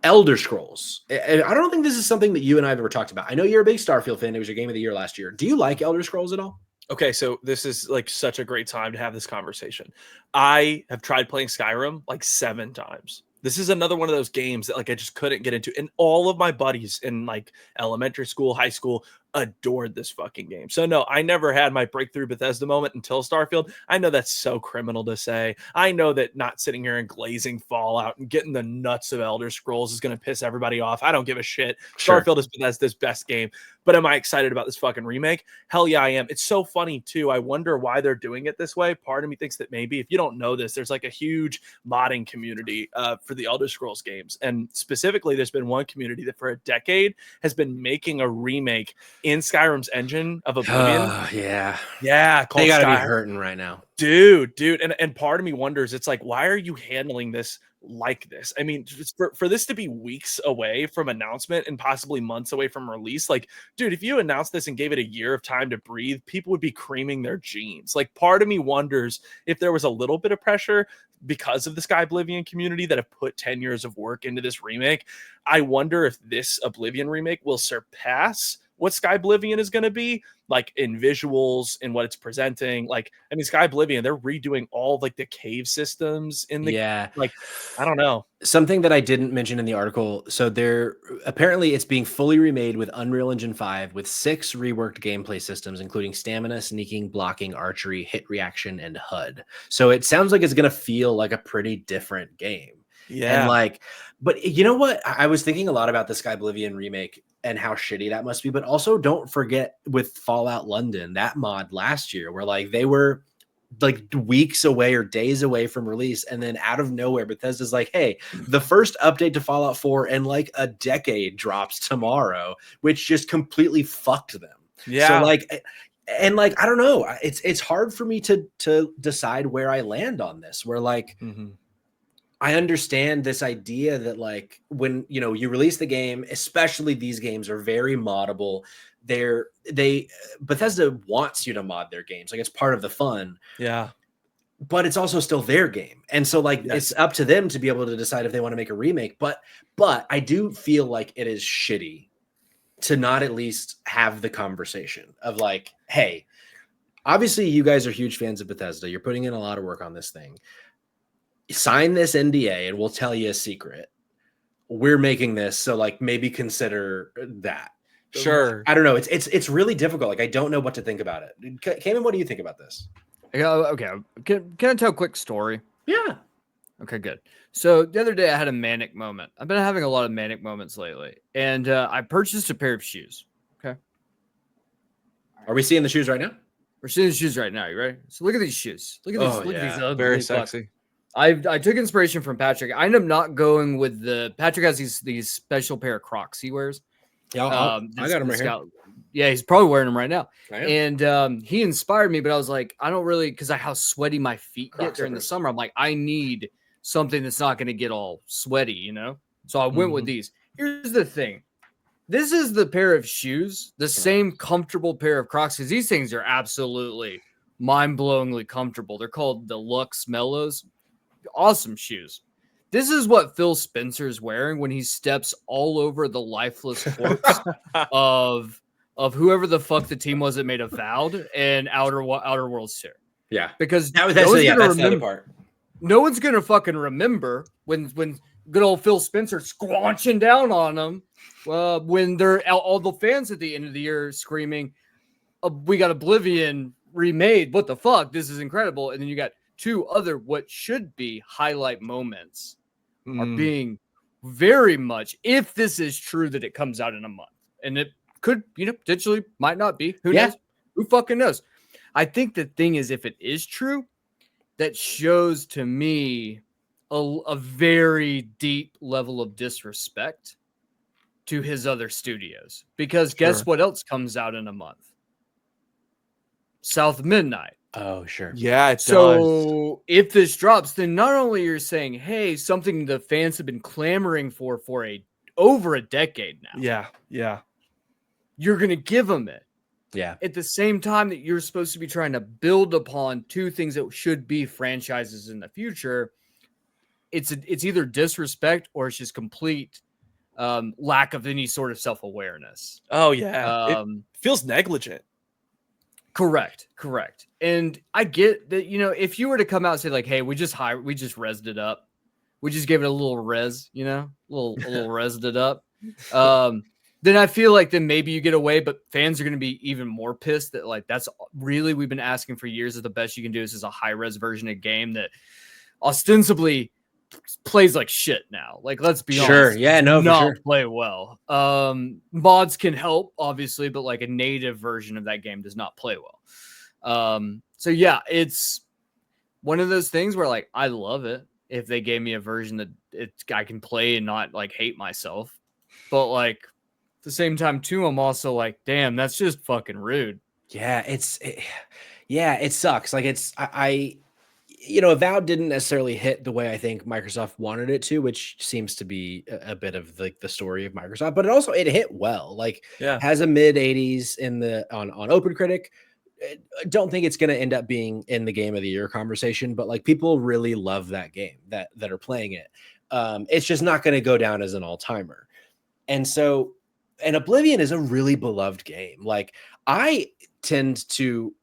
Elder Scrolls. I don't think this is something that you and I have ever talked about. I know you're a big Starfield fan. It was your game of the year last year. Do you like Elder Scrolls at all? Okay, so this is like such a great time to have this conversation. I have tried playing Skyrim like 7 times. This is another one of those games that like I just couldn't get into. And all of my buddies in like elementary school, high school adored this fucking game. So no, I never had my breakthrough Bethesda moment until Starfield. I know that's so criminal to say. I know that not sitting here and glazing Fallout and getting the nuts of Elder Scrolls is going to piss everybody off. I don't give a shit. Sure. Starfield is Bethesda's best game. But am I excited about this fucking remake? Hell yeah, I am. It's so funny too. I wonder why they're doing it this way. Part of me thinks that maybe if you don't know this, there's like a huge modding community for the Elder Scrolls games. And specifically, there's been one community that for a decade has been making a remake in Skyrim's engine of Oblivion. Yeah. Yeah. They gotta be hurting right now. Dude. And part of me wonders, it's like, why are you handling this like this? I mean, for this to be weeks away from announcement and possibly months away from release, like, dude, if you announced this and gave it a year of time to breathe, people would be creaming their jeans. Like, part of me wonders if there was a little bit of pressure because of the Sky Oblivion community that have put 10 years of work into this remake. I wonder if this Oblivion remake will surpass what Sky Oblivion is going to be, like in visuals and what it's presenting. Like, I mean, Sky Oblivion, they're redoing all like the cave systems in the like, I don't know. Something that I didn't mention in the article. So they're apparently it's being fully remade with Unreal Engine 5 with 6 reworked gameplay systems, including stamina, sneaking, blocking, archery, hit reaction, and HUD. So it sounds like it's going to feel like a pretty different game. Yeah. And like, but you know what? I was thinking a lot about the Sky Oblivion remake and how shitty that must be. But also don't forget with Fallout London, that mod last year where like they were like weeks away or days away from release. And then out of nowhere, Bethesda's like, hey, the first update to Fallout 4 in like a decade drops tomorrow, which just completely fucked them. Yeah. So like, And like, I don't know, it's hard for me to decide where I land on this, where like, I understand this idea that like when, you know, you release the game, especially these games are very moddable. Bethesda wants you to mod their games. Like it's part of the fun. Yeah. But it's also still their game. And so like it's up to them to be able to decide if they want to make a remake. But I do feel like it is shitty to not at least have the conversation of like, hey, obviously you guys are huge fans of Bethesda. You're putting in a lot of work on this thing. Sign this NDA and we'll tell you a secret. We're making this, so like maybe consider that. Sure. I don't know. It's really difficult. Like I don't know what to think about it. Cayman, what do you think about this? Okay. Can I tell a quick story? Yeah. Okay, good. So the other day I had a manic moment. I've been having a lot of manic moments lately, and I purchased a pair of shoes. Okay. Are we seeing the shoes right now? We're seeing the shoes right now. You ready? So look at these shoes. Look at these. Look at these ugly very fuck. sexy. I took inspiration from Patrick. I ended up not going with Patrick has these special pair of Crocs he wears. Yeah, I got them right here. Yeah, he's probably wearing them right now. And he inspired me, but I was like, I don't really, because of how sweaty my feet get during the summer. I'm like, I need something that's not going to get all sweaty, you know? So I went with these. Here's the thing. This is the pair of shoes, the same comfortable pair of Crocs, because these things are absolutely mind-blowingly comfortable. They're called the Luxe Mellows. Awesome shoes. This is what Phil Spencer's wearing when he steps all over the lifeless corpse of whoever the fuck the team was that made Avowed and Outer Worlds 2. Yeah, because that's the other part. No one's gonna fucking remember when good old Phil Spencer squanching down on them when they're all the fans at the end of the year screaming, "We got Oblivion remade! What the fuck? This is incredible!" And then you got two other what should be highlight moments are being very much, if this is true that it comes out in a month, and it could, you know, potentially might not be. Who knows? Who fucking knows? I think the thing is, if it is true, that shows to me a very deep level of disrespect to his other studios. Because guess what else comes out in a month? South Midnight. Oh, sure. Yeah, it so if this drops, then not only you're saying, hey, something the fans have been clamoring for over a decade now. Yeah, yeah. You're going to give them it. Yeah. At the same time that you're supposed to be trying to build upon two things that should be franchises in the future, it's either disrespect or it's just complete lack of any sort of self-awareness. Oh, yeah. It feels negligent. Correct. And I get that, you know, if you were to come out and say like, hey, we just rezzed it up. We just gave it a little res, you know, a little rezzed it up. Then I feel like then maybe you get away, but fans are going to be even more pissed that like, that's really, we've been asking for years that the best you can do is a high res version of game that ostensibly plays like shit now. Like, let's be honest. Sure. Yeah, no, not for sure. play well. Mods can help, obviously, but like a native version of that game does not play well. So yeah, it's one of those things where like I love it if they gave me a version that I can play and not like hate myself. But like at the same time too, I'm also like, damn, that's just fucking rude. Yeah, it sucks. Like I you know, Avowed didn't necessarily hit the way I think Microsoft wanted it to, which seems to be a bit of like the story of Microsoft, but it hit well. Like, has a mid 80s on OpenCritic. Don't think it's going to end up being in the Game of the Year conversation, but like people really love that game that are playing it. It's just not going to go down as an all-timer. And Oblivion is a really beloved game. Like I tend to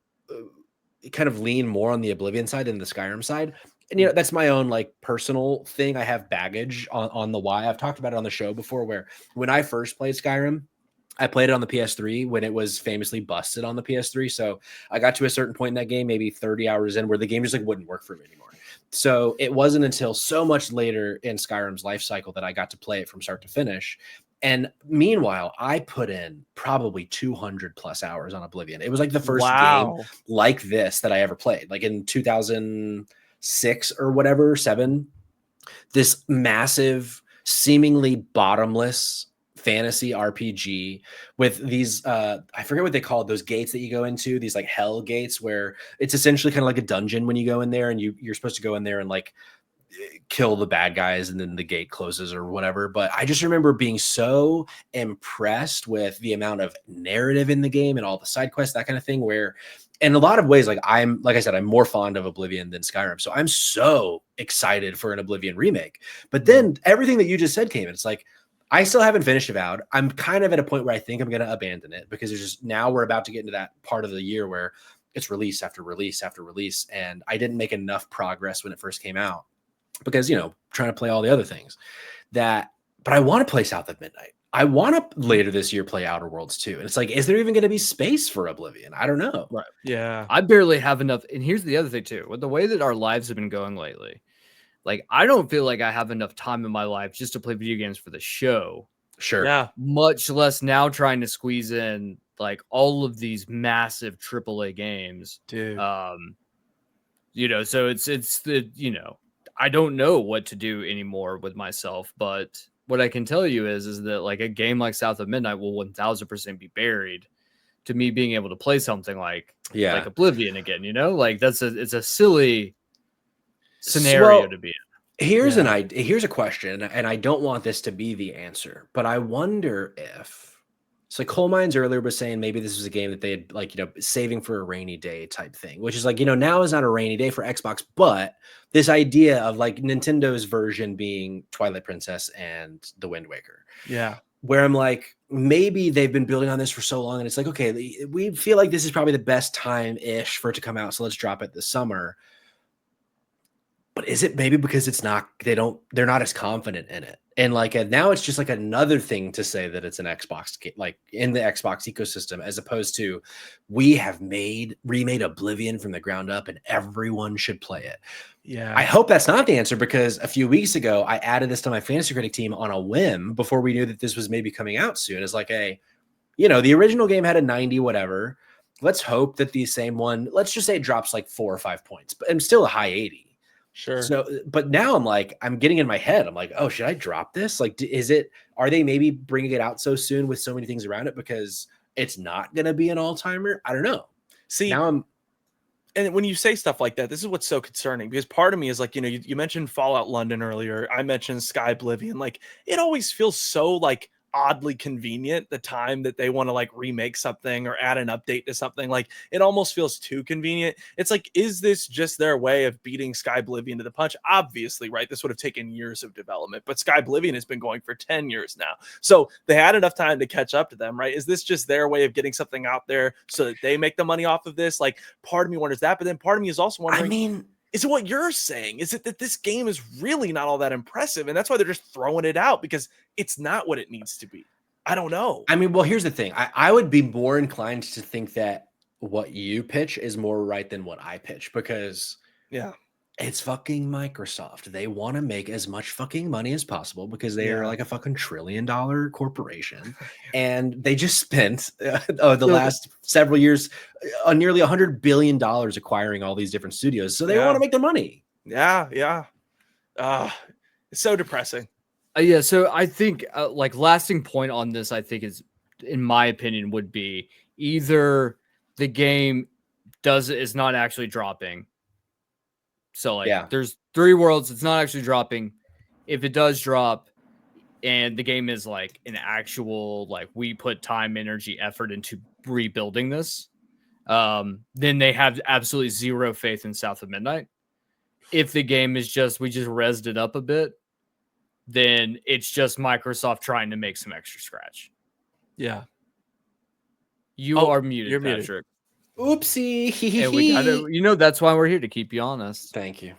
kind of lean more on the Oblivion side than the Skyrim side. And, you know, that's my own like personal thing. I have baggage on the why. I've talked about it on the show before, where when I first played Skyrim, I played it on the PS3 when it was famously busted on the PS3. So I got to a certain point in that game, maybe 30 hours in, where the game just like wouldn't work for me anymore. So it wasn't until so much later in Skyrim's life cycle that I got to play it from start to finish. And meanwhile, I put in probably 200 plus hours on Oblivion. It was like the first game like this that I ever played, like in 2006 or whatever, 7. This massive, seemingly bottomless fantasy RPG with these I forget what they call it, those gates that you go into, these like hell gates where it's essentially kind of like a dungeon when you go in there, and you're supposed to go in there and like kill the bad guys and then the gate closes or whatever. But I just remember being so impressed with the amount of narrative in the game and all the side quests, that kind of thing, where in a lot of ways, like I said, I'm more fond of Oblivion than Skyrim. So I'm so excited for an Oblivion remake. But then everything that you just said came in. It's like, I still haven't finished Avowed. I'm kind of at a point where I think I'm going to abandon it because there's just, now we're about to get into that part of the year where it's release after release after release. And I didn't make enough progress when it first came out because, you know, trying to play all the other things but I want to play South of Midnight. I want to later this year play Outer Worlds too. And it's like, is there even going to be space for Oblivion? I don't know. Right. Yeah. I barely have enough. And here's the other thing too, with the way that our lives have been going lately, like, I don't feel like I have enough time in my life just to play video games for the show. Sure. Yeah. Much less now trying to squeeze in like all of these massive AAA games. Dude. You know, so it's the, you know, I don't know what to do anymore with myself, but what I can tell you is that like a game like South of Midnight will 1000% be buried to me being able to play something like Oblivion again, you know, like it's a silly scenario to be in. Here's here's a question, and I don't want this to be the answer, but I wonder if, so Coal Mines earlier was saying maybe this was a game that they had like, you know, saving for a rainy day type thing, which is like, you know, now is not a rainy day for Xbox, but this idea of like Nintendo's version being Twilight Princess and The Wind Waker. Yeah. Where I'm like, maybe they've been building on this for so long and it's like, okay, we feel like this is probably the best time-ish for it to come out, so let's drop it this summer. But is it maybe because it's not, they're not as confident in it? And like, now it's just like another thing to say that it's an Xbox game, like in the Xbox ecosystem, as opposed to we have remade Oblivion from the ground up and everyone should play it. Yeah. I hope that's not the answer, because a few weeks ago, I added this to my Fantasy Critic team on a whim before we knew that this was maybe coming out soon. It's like, you know, the original game had a 90, whatever. Let's hope that the same one, let's just say it drops like 4 or 5 points, but I'm still a high 80. Sure. So, but now I'm like, I'm getting in my head. I'm like, oh, should I drop this? Like, are they maybe bringing it out so soon with so many things around it because it's not going to be an all-timer? I don't know. See, now and when you say stuff like that, this is what's so concerning, because part of me is like, you know, you mentioned Fallout London earlier. I mentioned Sky Oblivion. Like, it always feels so like oddly convenient the time that they want to like remake something or add an update to something. Like, it almost feels too convenient. It's like, is this just their way of beating Sky Oblivion to the punch? Obviously, right? This would have taken years of development, but Sky Oblivion has been going for 10 years now. So they had enough time to catch up to them, right? Is this just their way of getting something out there so that they make the money off of this? Like, part of me wonders that, but then part of me is also wondering, I mean, is it what you're saying? Is it that this game is really not all that impressive, and that's why they're just throwing it out because it's not what it needs to be? I don't know. I mean, well, here's the thing. I would be more inclined to think that what you pitch is more right than what I pitch, because it's fucking Microsoft. They want to make as much fucking money as possible because they are like a fucking $1 trillion corporation. And they just spent the last several years nearly $100 billion acquiring all these different studios. So they want to make their money. Yeah. It's so depressing. Yeah. So I think like lasting point on this, I think is, in my opinion, would be either the game is not actually dropping. So like there's 3 worlds, it's not actually dropping. If it does drop and the game is like an actual, like, we put time, energy, effort into rebuilding this, then they have absolutely zero faith in South of Midnight. If the game is just, we just rezzed it up a bit, then it's just Microsoft trying to make some extra scratch. Yeah. You are muted, you're Patrick. muted. Oopsie. And we gotta, you know, that's why we're here, to keep you honest. Thank you.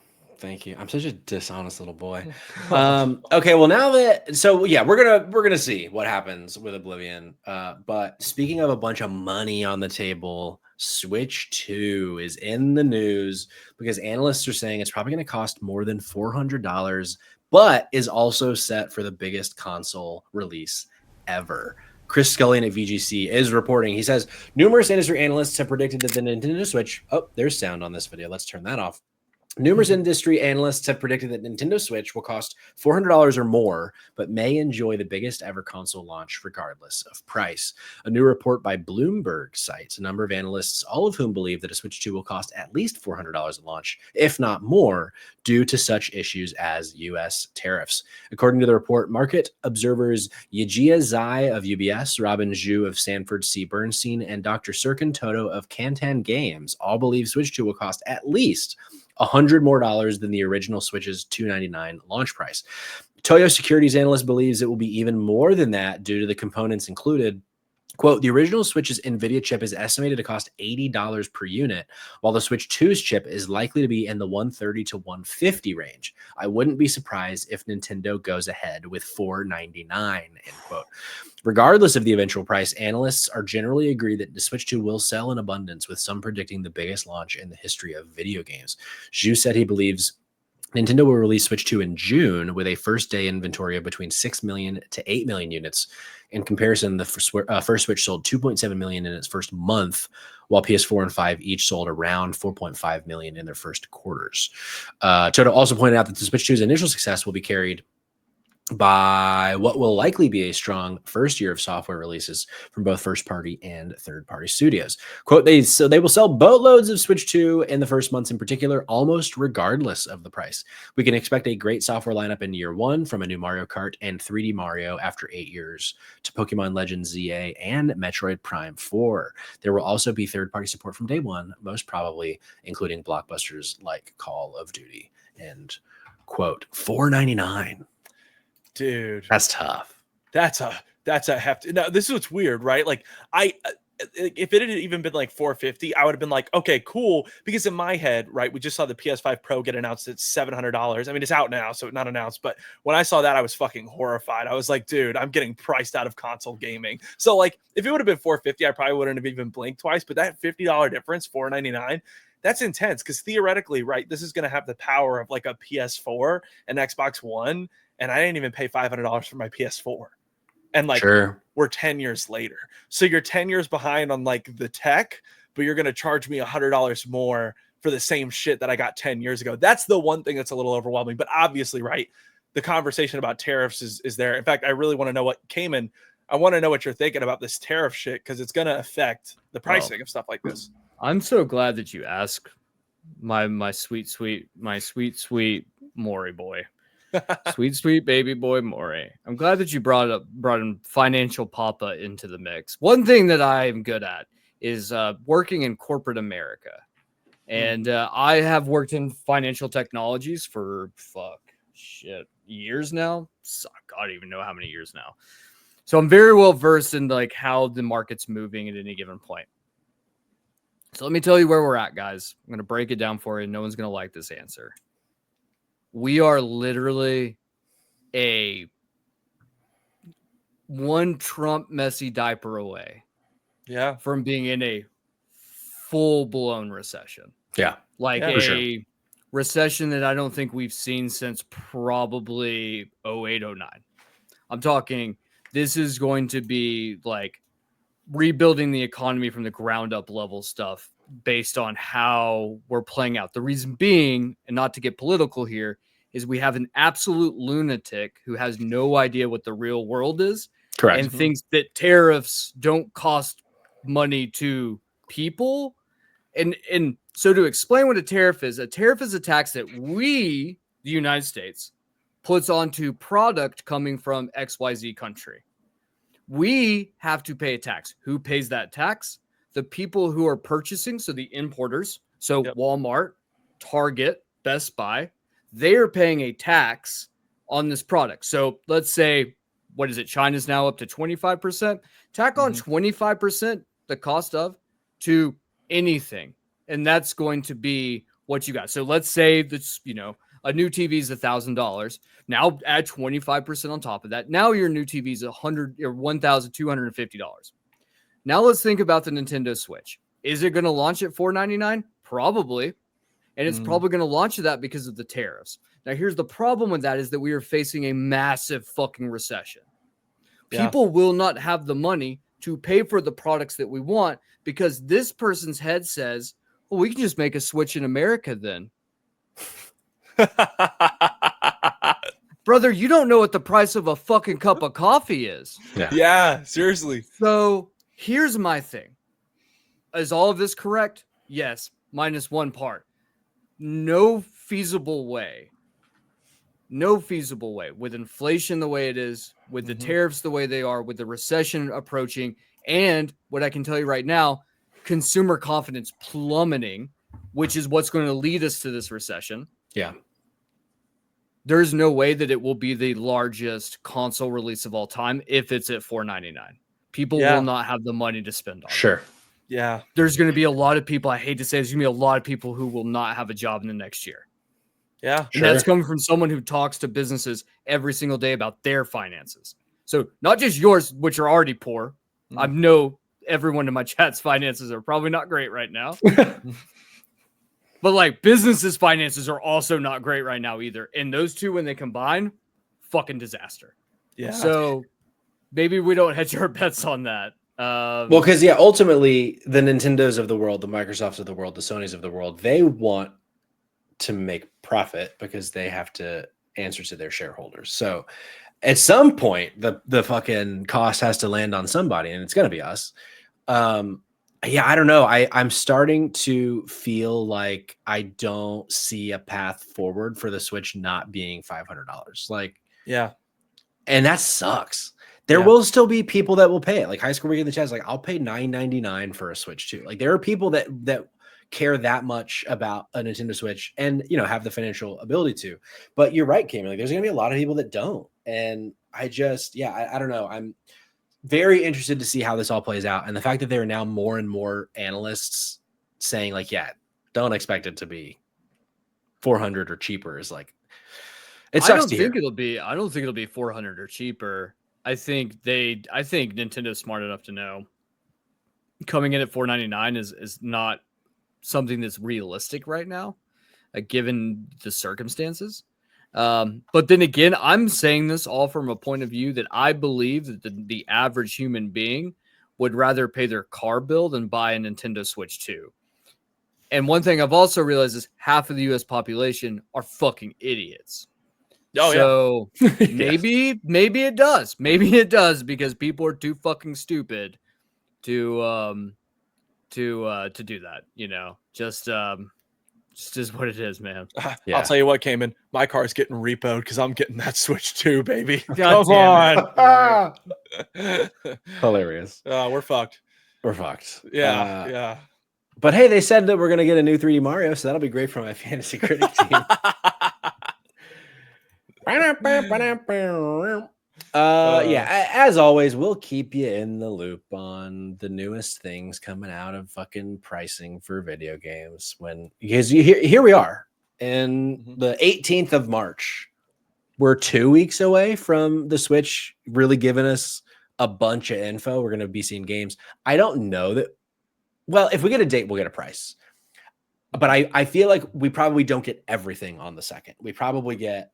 I'm such a dishonest little boy. Okay, well, now that, so yeah, we're gonna see what happens with Oblivion. But speaking of a bunch of money on the table, Switch 2 is in the news because analysts are saying it's probably going to cost more than $400, but is also set for the biggest console release ever. Chris Scullion at VGC is reporting. He says numerous industry analysts have predicted that the Nintendo Switch. Oh, there's sound on this video. Let's turn that off. Numerous industry analysts have predicted that Nintendo Switch will cost $400 or more, but may enjoy the biggest ever console launch regardless of price. A new report by Bloomberg cites a number of analysts, all of whom believe that a Switch 2 will cost at least $400 at launch, if not more, due to such issues as U.S. tariffs. According to the report, market observers Yajia Zai of UBS, Robin Zhu of Sanford C. Bernstein, and Dr. Serkan Toto of Kantan Games all believe Switch 2 will cost at least $100 more than the original Switch's $299 launch price. Toyo Securities analyst believes it will be even more than that due to the components included. Quote, the original Switch's NVIDIA chip is estimated to cost $80 per unit, while the Switch 2's chip is likely to be in the $130 to $150 range. I wouldn't be surprised if Nintendo goes ahead with $499, end quote. Regardless of the eventual price, analysts are generally agree that the Switch 2 will sell in abundance, with some predicting the biggest launch in the history of video games. Zhu said he believes Nintendo will release Switch 2 in June with a first day inventory of between 6 million to 8 million units. In comparison, the first Switch sold 2.7 million in its first month, while PS4 and 5 each sold around 4.5 million in their first quarters. Toto also pointed out that the Switch 2's initial success will be carried by what will likely be a strong first year of software releases from both first-party and third-party studios. Quote, they will sell boatloads of Switch 2 in the first months in particular, almost regardless of the price. We can expect a great software lineup in year one, from a new Mario Kart and 3D Mario after 8 years to Pokemon Legends ZA and Metroid Prime 4. There will also be third-party support from day one, most probably including blockbusters like Call of Duty. And quote, $499. Dude, that's tough. That's a hefty. Now, this is what's weird, right? Like, if it had even been like 450, I would have been like, okay, cool. Because in my head, right, we just saw the PS5 Pro get announced at $700. I mean, it's out now, so not announced. But when I saw that, I was fucking horrified. I was like, dude, I'm getting priced out of console gaming. So, like, if it would have been 450, I probably wouldn't have even blinked twice. But that $50 difference, $499, that's intense. Because theoretically, right, this is going to have the power of like a PS4 and Xbox One. And I didn't even pay $500 for my PS4. And like, sure, we're 10 years later. So you're 10 years behind on like the tech, but you're going to charge me $100 more for the same shit that I got 10 years ago. That's the one thing that's a little overwhelming. But obviously, right, the conversation about tariffs is there. In fact, I really want to know what came in. I want to know what you're thinking about this tariff shit, because it's going to affect the pricing of stuff like this. I'm so glad that you asked my sweet Maury boy. sweet baby boy Maury. I'm glad that you brought in financial papa into the mix. One thing that I am good at is working in corporate America, and I have worked in financial technologies for years now. God, I don't even know how many years now. So I'm very well versed in like how the market's moving at any given point. So let me tell you where we're at, guys. I'm going to break it down for you. No one's going to like this answer. We are literally a one Trump messy diaper away, from being in a full-blown recession. Like a recession that I don't think we've seen since probably 08, 09. I'm talking, this is going to be like rebuilding the economy from the ground up level stuff based on how we're playing out. The reason being, and not to get political here, is we have an absolute lunatic who has no idea what the real world is. Correct. And thinks that tariffs don't cost money to people. And so to explain what a tariff is a tax that we, the United States, puts onto product coming from XYZ country. We have to pay a tax. Who pays that tax? The people who are purchasing, so the importers, so Walmart, Target, Best Buy, they are paying a tax on this product. So let's say, what is it? China's now up to 25%. Tack on 25% the cost of to anything. And that's going to be what you got. So let's say that's, a new TV is $1,000. Now add 25% on top of that. Now your new TV is $1,250. Now let's think about the Nintendo Switch. Is it going to launch at $499? Probably. And it's probably going to launch that because of the tariffs. Now, here's the problem with that is that we are facing a massive fucking recession. People will not have the money to pay for the products that we want because this person's head says, well, we can just make a Switch in America then. Brother, you don't know what the price of a fucking cup of coffee is. Yeah, seriously. So here's my thing. Is all of this correct? Yes, minus one part. No feasible way with inflation the way it is, with the tariffs the way they are, with the recession approaching, and what I can tell you right now, consumer confidence plummeting, which is what's going to lead us to this recession. Yeah. There's no way that it will be the largest console release of all time if it's at $499. People will not have the money to spend on it. Sure. Yeah. There's going to be a lot of people, I hate to say, there's going to be a lot of people who will not have a job in the next year. Yeah. And that's coming from someone who talks to businesses every single day about their finances. So not just yours, which are already poor. I know everyone in my chat's finances are probably not great right now. But like businesses' finances are also not great right now either. And those two, when they combine, fucking disaster. Yeah. So maybe we don't hedge our bets on that. Well, because ultimately the Nintendos of the world, the Microsofts of the world, the Sonys of the world, they want to make profit because they have to answer to their shareholders. So at some point, the fucking cost has to land on somebody, and it's going to be us. Yeah, I don't know. I'm starting to feel like I don't see a path forward for the Switch not being $500. Like, yeah, and that sucks. There will still be people that will pay it. Like High School Week in the chat is like, I'll pay $9.99 for a Switch too. Like there are people that care that much about a Nintendo Switch and have the financial ability to. But you're right, Cam. Like there's gonna be a lot of people that don't. And I just, I don't know. I'm very interested to see how this all plays out. And the fact that there are now more and more analysts saying like, don't expect it to be 400 or cheaper is like, it sucks I don't to think hear. I don't think it'll be 400 or cheaper. I think Nintendo's smart enough to know coming in at $499 is not something that's realistic right now, given the circumstances. But then again, I'm saying this all from a point of view that I believe that the average human being would rather pay their car bill than buy a Nintendo Switch 2. And one thing I've also realized is half of the US population are fucking idiots. So maybe it does. Maybe it does because people are too fucking stupid to do that, just is what it is, man. I'll tell you what, Cayman, my car's getting repoed because I'm getting that Switch too, baby. God Come on. Hilarious. We're fucked. We're fucked. Yeah. But hey, they said that we're going to get a new 3D Mario, so that'll be great for my fantasy critic team. As always, we'll keep you in the loop on the newest things coming out of fucking pricing for video games. Because here we are in the 18th of March. We're 2 weeks away from the Switch really giving us a bunch of info. We're going to be seeing games. I don't know that. Well, if we get a date, we'll get a price. But I feel like we probably don't get everything on the second. We probably get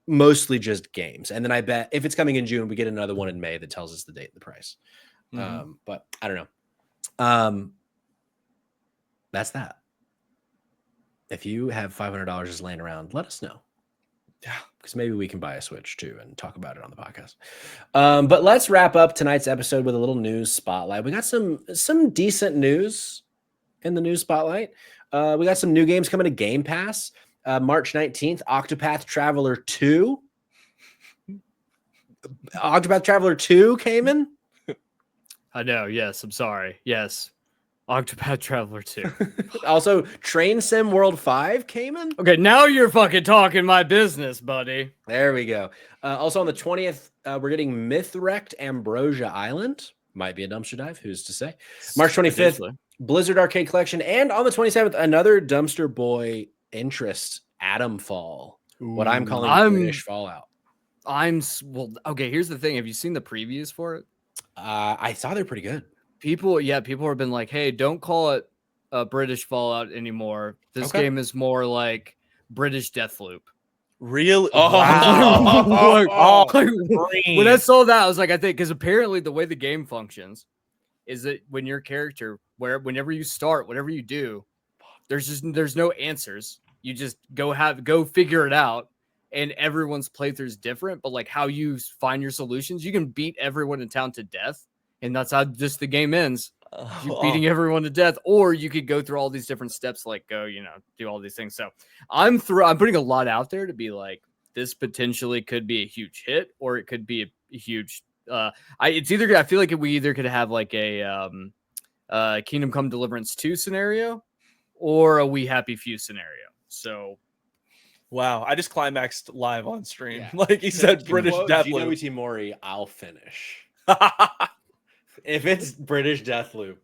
mostly just games. And then I bet if it's coming in June, we get another one in May that tells us the date and the price. But I don't know. That's that. If you have $500 just laying around, let us know. Yeah, because maybe we can buy a Switch too and talk about it on the podcast. But let's wrap up tonight's episode with a little news spotlight. We got some decent news in the news spotlight. We got some new games coming to Game Pass. March 19th, Octopath Traveler 2. Octopath Traveler 2 came in. I know. Yes. I'm sorry. Yes. Octopath Traveler 2. Also, Train Sim World 5 came in. Okay. Now you're fucking talking my business, buddy. There we go. Also on the 20th, we're getting Mythwrecked Ambrosia Island. Might be a dumpster dive. Who's to say? March 25th, Blizzard Arcade Collection. And on the 27th, another dumpster boy interest, Atomfall. What I'm calling British Fallout. Okay, here's the thing. Have you seen the previews for it? I saw they're pretty good. People have been like, hey, don't call it British Fallout anymore. This game is more like British Deathloop. Really? When I saw that, I was like, I think because apparently the way the game functions is that when your character, whenever you start, whatever you do, there's no answers. You just go figure it out. And everyone's playthrough is different, but like how you find your solutions, you can beat everyone in town to death, and that's how just the game ends. You beating everyone to death, or you could go through all these different steps, like go, do all these things. So I'm putting a lot out there to be like, this potentially could be a huge hit, or it could be a huge. It's either I feel like we either could have like a Kingdom Come Deliverance 2 scenario, or a We Happy Few scenario. So. Wow, I just climaxed live on stream. Yeah. Like he said, British Deathloop. GWT Mori, I'll finish. If it's British Deathloop,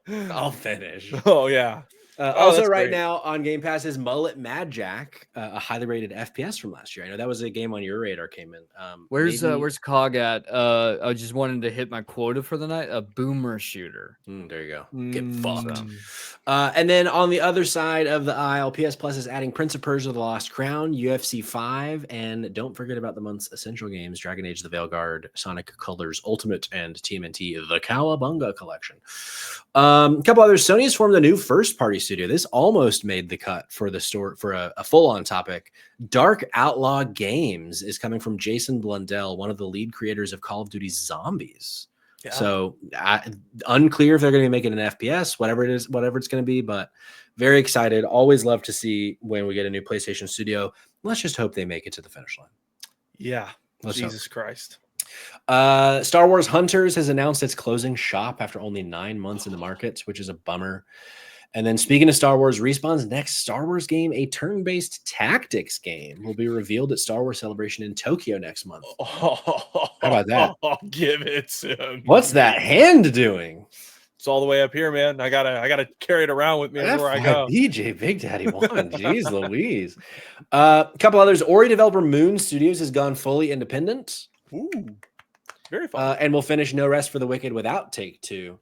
I'll finish. Oh, yeah. Also, right now on Game Pass is Mullet Mad Jack, a highly rated FPS from last year. I know that was a game on your radar, Cayman. Where's Cog at? I just wanted to hit my quota for the night. A boomer shooter. There you go. Get fucked. And then on the other side of the aisle, PS Plus is adding Prince of Persia: The Lost Crown, UFC 5, and don't forget about the month's essential games: Dragon Age: The Veilguard, Sonic Colors Ultimate, and TMNT: The Cowabunga Collection. A couple others. Sony has formed a new first-party studio. This almost made the cut for the store for a full-on topic. Dark Outlaw Games is coming from Jason Blundell, one of the lead creators of Call of Duty Zombies. Yeah. So unclear if they're going to be making an FPS, whatever it's going to be, but very excited. Always love to see when we get a new PlayStation studio. Let's just hope they make it to the finish line. Yeah. Jesus Christ. Star Wars Hunters has announced it's closing shop after only 9 months in the market, which is a bummer. And then speaking of Star Wars, Respawn's next Star Wars game, a turn-based tactics game, will be revealed at Star Wars Celebration in Tokyo next month. How about that? Give it to me. What's that hand doing? It's all the way up here, man. I gotta carry it around with me everywhere I go. DJ Big Daddy 1. Jeez Louise. A couple others. Ori developer Moon Studios has gone fully independent. Ooh. Very fun. And we'll finish No Rest for the Wicked without Take-Two.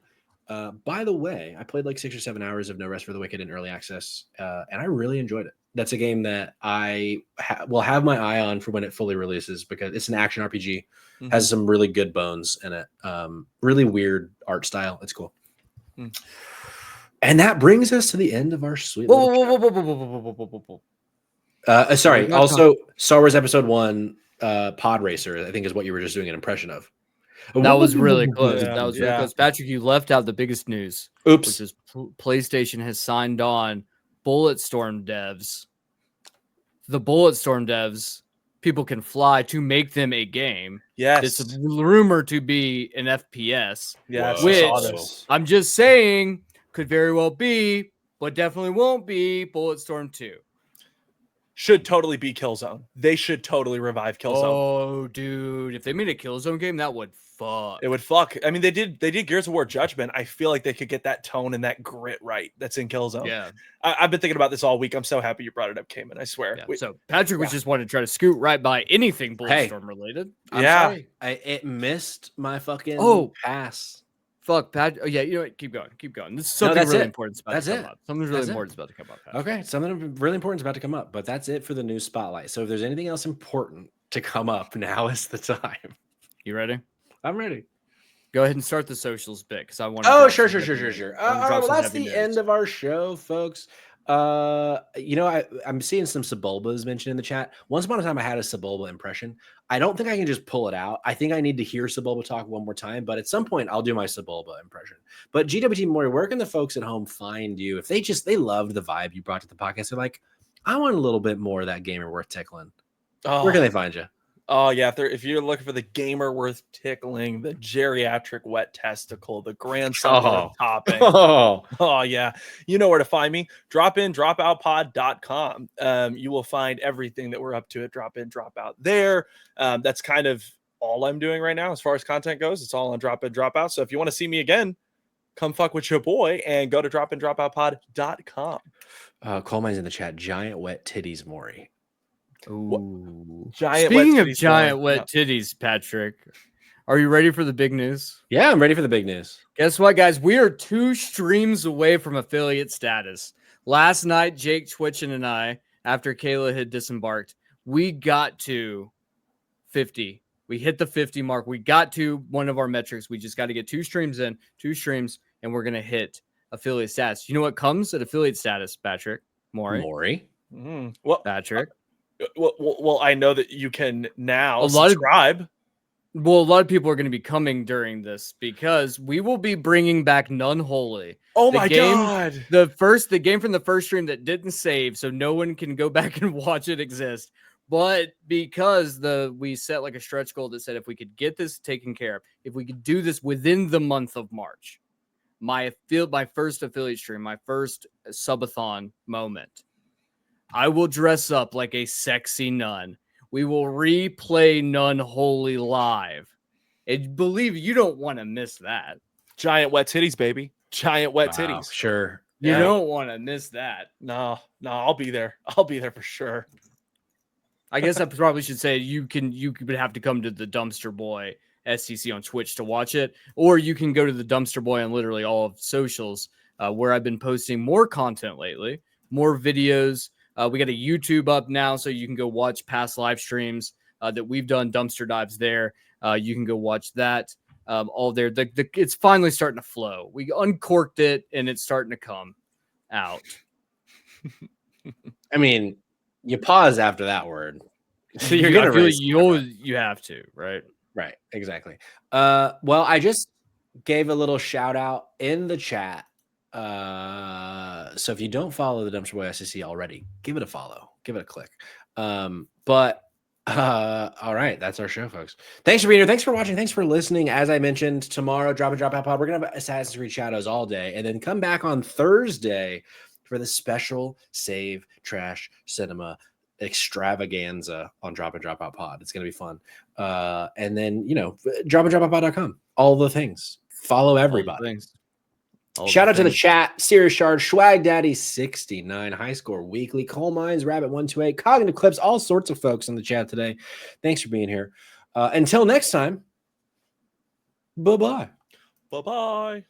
By the way, I played like 6 or 7 hours of No Rest for the Wicked in early access, and I really enjoyed it. That's a game that I will have my eye on for when it fully releases, because it's an action RPG, has some really good bones in it, really weird art style. It's cool. And that brings us to the end of our sweet. Sorry. Also, Star Wars Episode 1 Pod Racer, I think, is what you were just doing an impression of. That was really close. That was really close. Patrick, you left out the biggest news. Oops. Which is PlayStation has signed on Bulletstorm devs. The Bulletstorm devs, people can fly to make them a game. Yes. It's rumored to be an FPS. Yes. Which I'm just saying could very well be, but definitely won't be Bulletstorm 2. Should totally be Killzone. They should totally revive Killzone. Oh, dude. If they made a Killzone game, that would fuck. It would fuck. I mean, they did Gears of War Judgment. I feel like they could get that tone and that grit right that's in Killzone. Yeah. I've been thinking about this all week. I'm so happy you brought it up, Cayman. I swear. Yeah. So Patrick was just wanting to try to scoot right by anything Bulletstorm related. I'm sorry. It missed my fucking pass. Fuck, Pat. Oh, yeah, you know what? Keep going. This is something really important about to come up. Something really important is about to come up. Patrick. Okay, something really important is about to come up, but that's it for the news spotlight. So if there's anything else important to come up, now is the time. You ready? I'm ready. Go ahead and start the socials bit, because I want to. Oh, sure. All right, well, that's the end of our show, folks. I'm seeing some Sebulbas mentioned in the chat. Once upon a time, I had a Sebulba impression. I don't think I can just pull it out. I think I need to hear Sebulba talk one more time, but at some point I'll do my Sebulba impression. But GWT Mori, where can the folks at home find you? If they loved the vibe you brought to the podcast, they're like, I want a little bit more of that gamer worth tickling. Where can they find you? Oh, yeah. If you're looking for the gamer worth tickling, the geriatric wet testicle, the grandson of topping. Oh, yeah. You know where to find me. DropInDropoutPod.com. You will find everything that we're up to at Drop In, Drop Out there. That's kind of all I'm doing right now as far as content goes. It's all on Drop In, Drop Out. So if you want to see me again, come fuck with your boy and go to DropInDropoutPod.com. Colemines in the chat. Giant wet titties, Maury. Ooh. Speaking of giant wet titties, Patrick, are you ready for the big news? Yeah, I'm ready for the big news. Guess what, guys? We are 2 streams away from affiliate status. Last night, Jake Twitchin and I, after Kayla had disembarked, we got to 50. We hit the 50 mark. We got to one of our metrics. We just got to get 2 streams in, and we're going to hit affiliate status. You know what comes at affiliate status, Patrick? Maury? Well, Patrick. well, I know that you can now A lot of- subscribe. Well, a lot of people are going to be coming during this because we will be bringing back None Holy. Oh The my game, god! the game from the first stream that didn't save, so no one can go back and watch it exist. But because we set like a stretch goal that said if we could get this taken care of, if we could do this within the month of March, my first affiliate stream, my first subathon moment, I will dress up like a sexy nun. We will replay None Holy live. And believe you don't want to miss that. Giant wet titties, baby. Giant wet titties. Sure. You Yeah. don't want to miss that. No, I'll be there. I'll be there for sure. I guess I probably should say you would have to come to the Dumpster Boy SCC on Twitch to watch it, or you can go to the Dumpster Boy on literally all of socials, where I've been posting more content lately, more videos. We got a YouTube up now, so you can go watch past live streams that we've done, dumpster dives there. You can go watch that all there. It's finally starting to flow. We uncorked it, and it's starting to come out. I mean, you pause after that word. So you're I gonna feel raise you have to, right? Right, exactly. Well, I just gave a little shout out in the chat. So if you don't follow the Dumpster Boy SCC already, give it a follow, give it a click. But all right, that's our show, folks. Thanks for being here. Thanks for watching. Thanks for listening. As I mentioned, tomorrow, Drop and Drop Out Pod, we're gonna have Assassin's Creed Shadows all day, and then come back on Thursday for the special Save Trash Cinema extravaganza on Drop and Drop Out Pod. It's gonna be fun. And then dropanddropoutpod.com. All the things. Follow everybody. Shout out to the chat, Serious Shard, Swag Daddy 69, High Score Weekly, Coal Mines, Rabbit 128, Cognitive Clips, all sorts of folks in the chat today. Thanks for being here. Until next time, bye-bye. Bye-bye.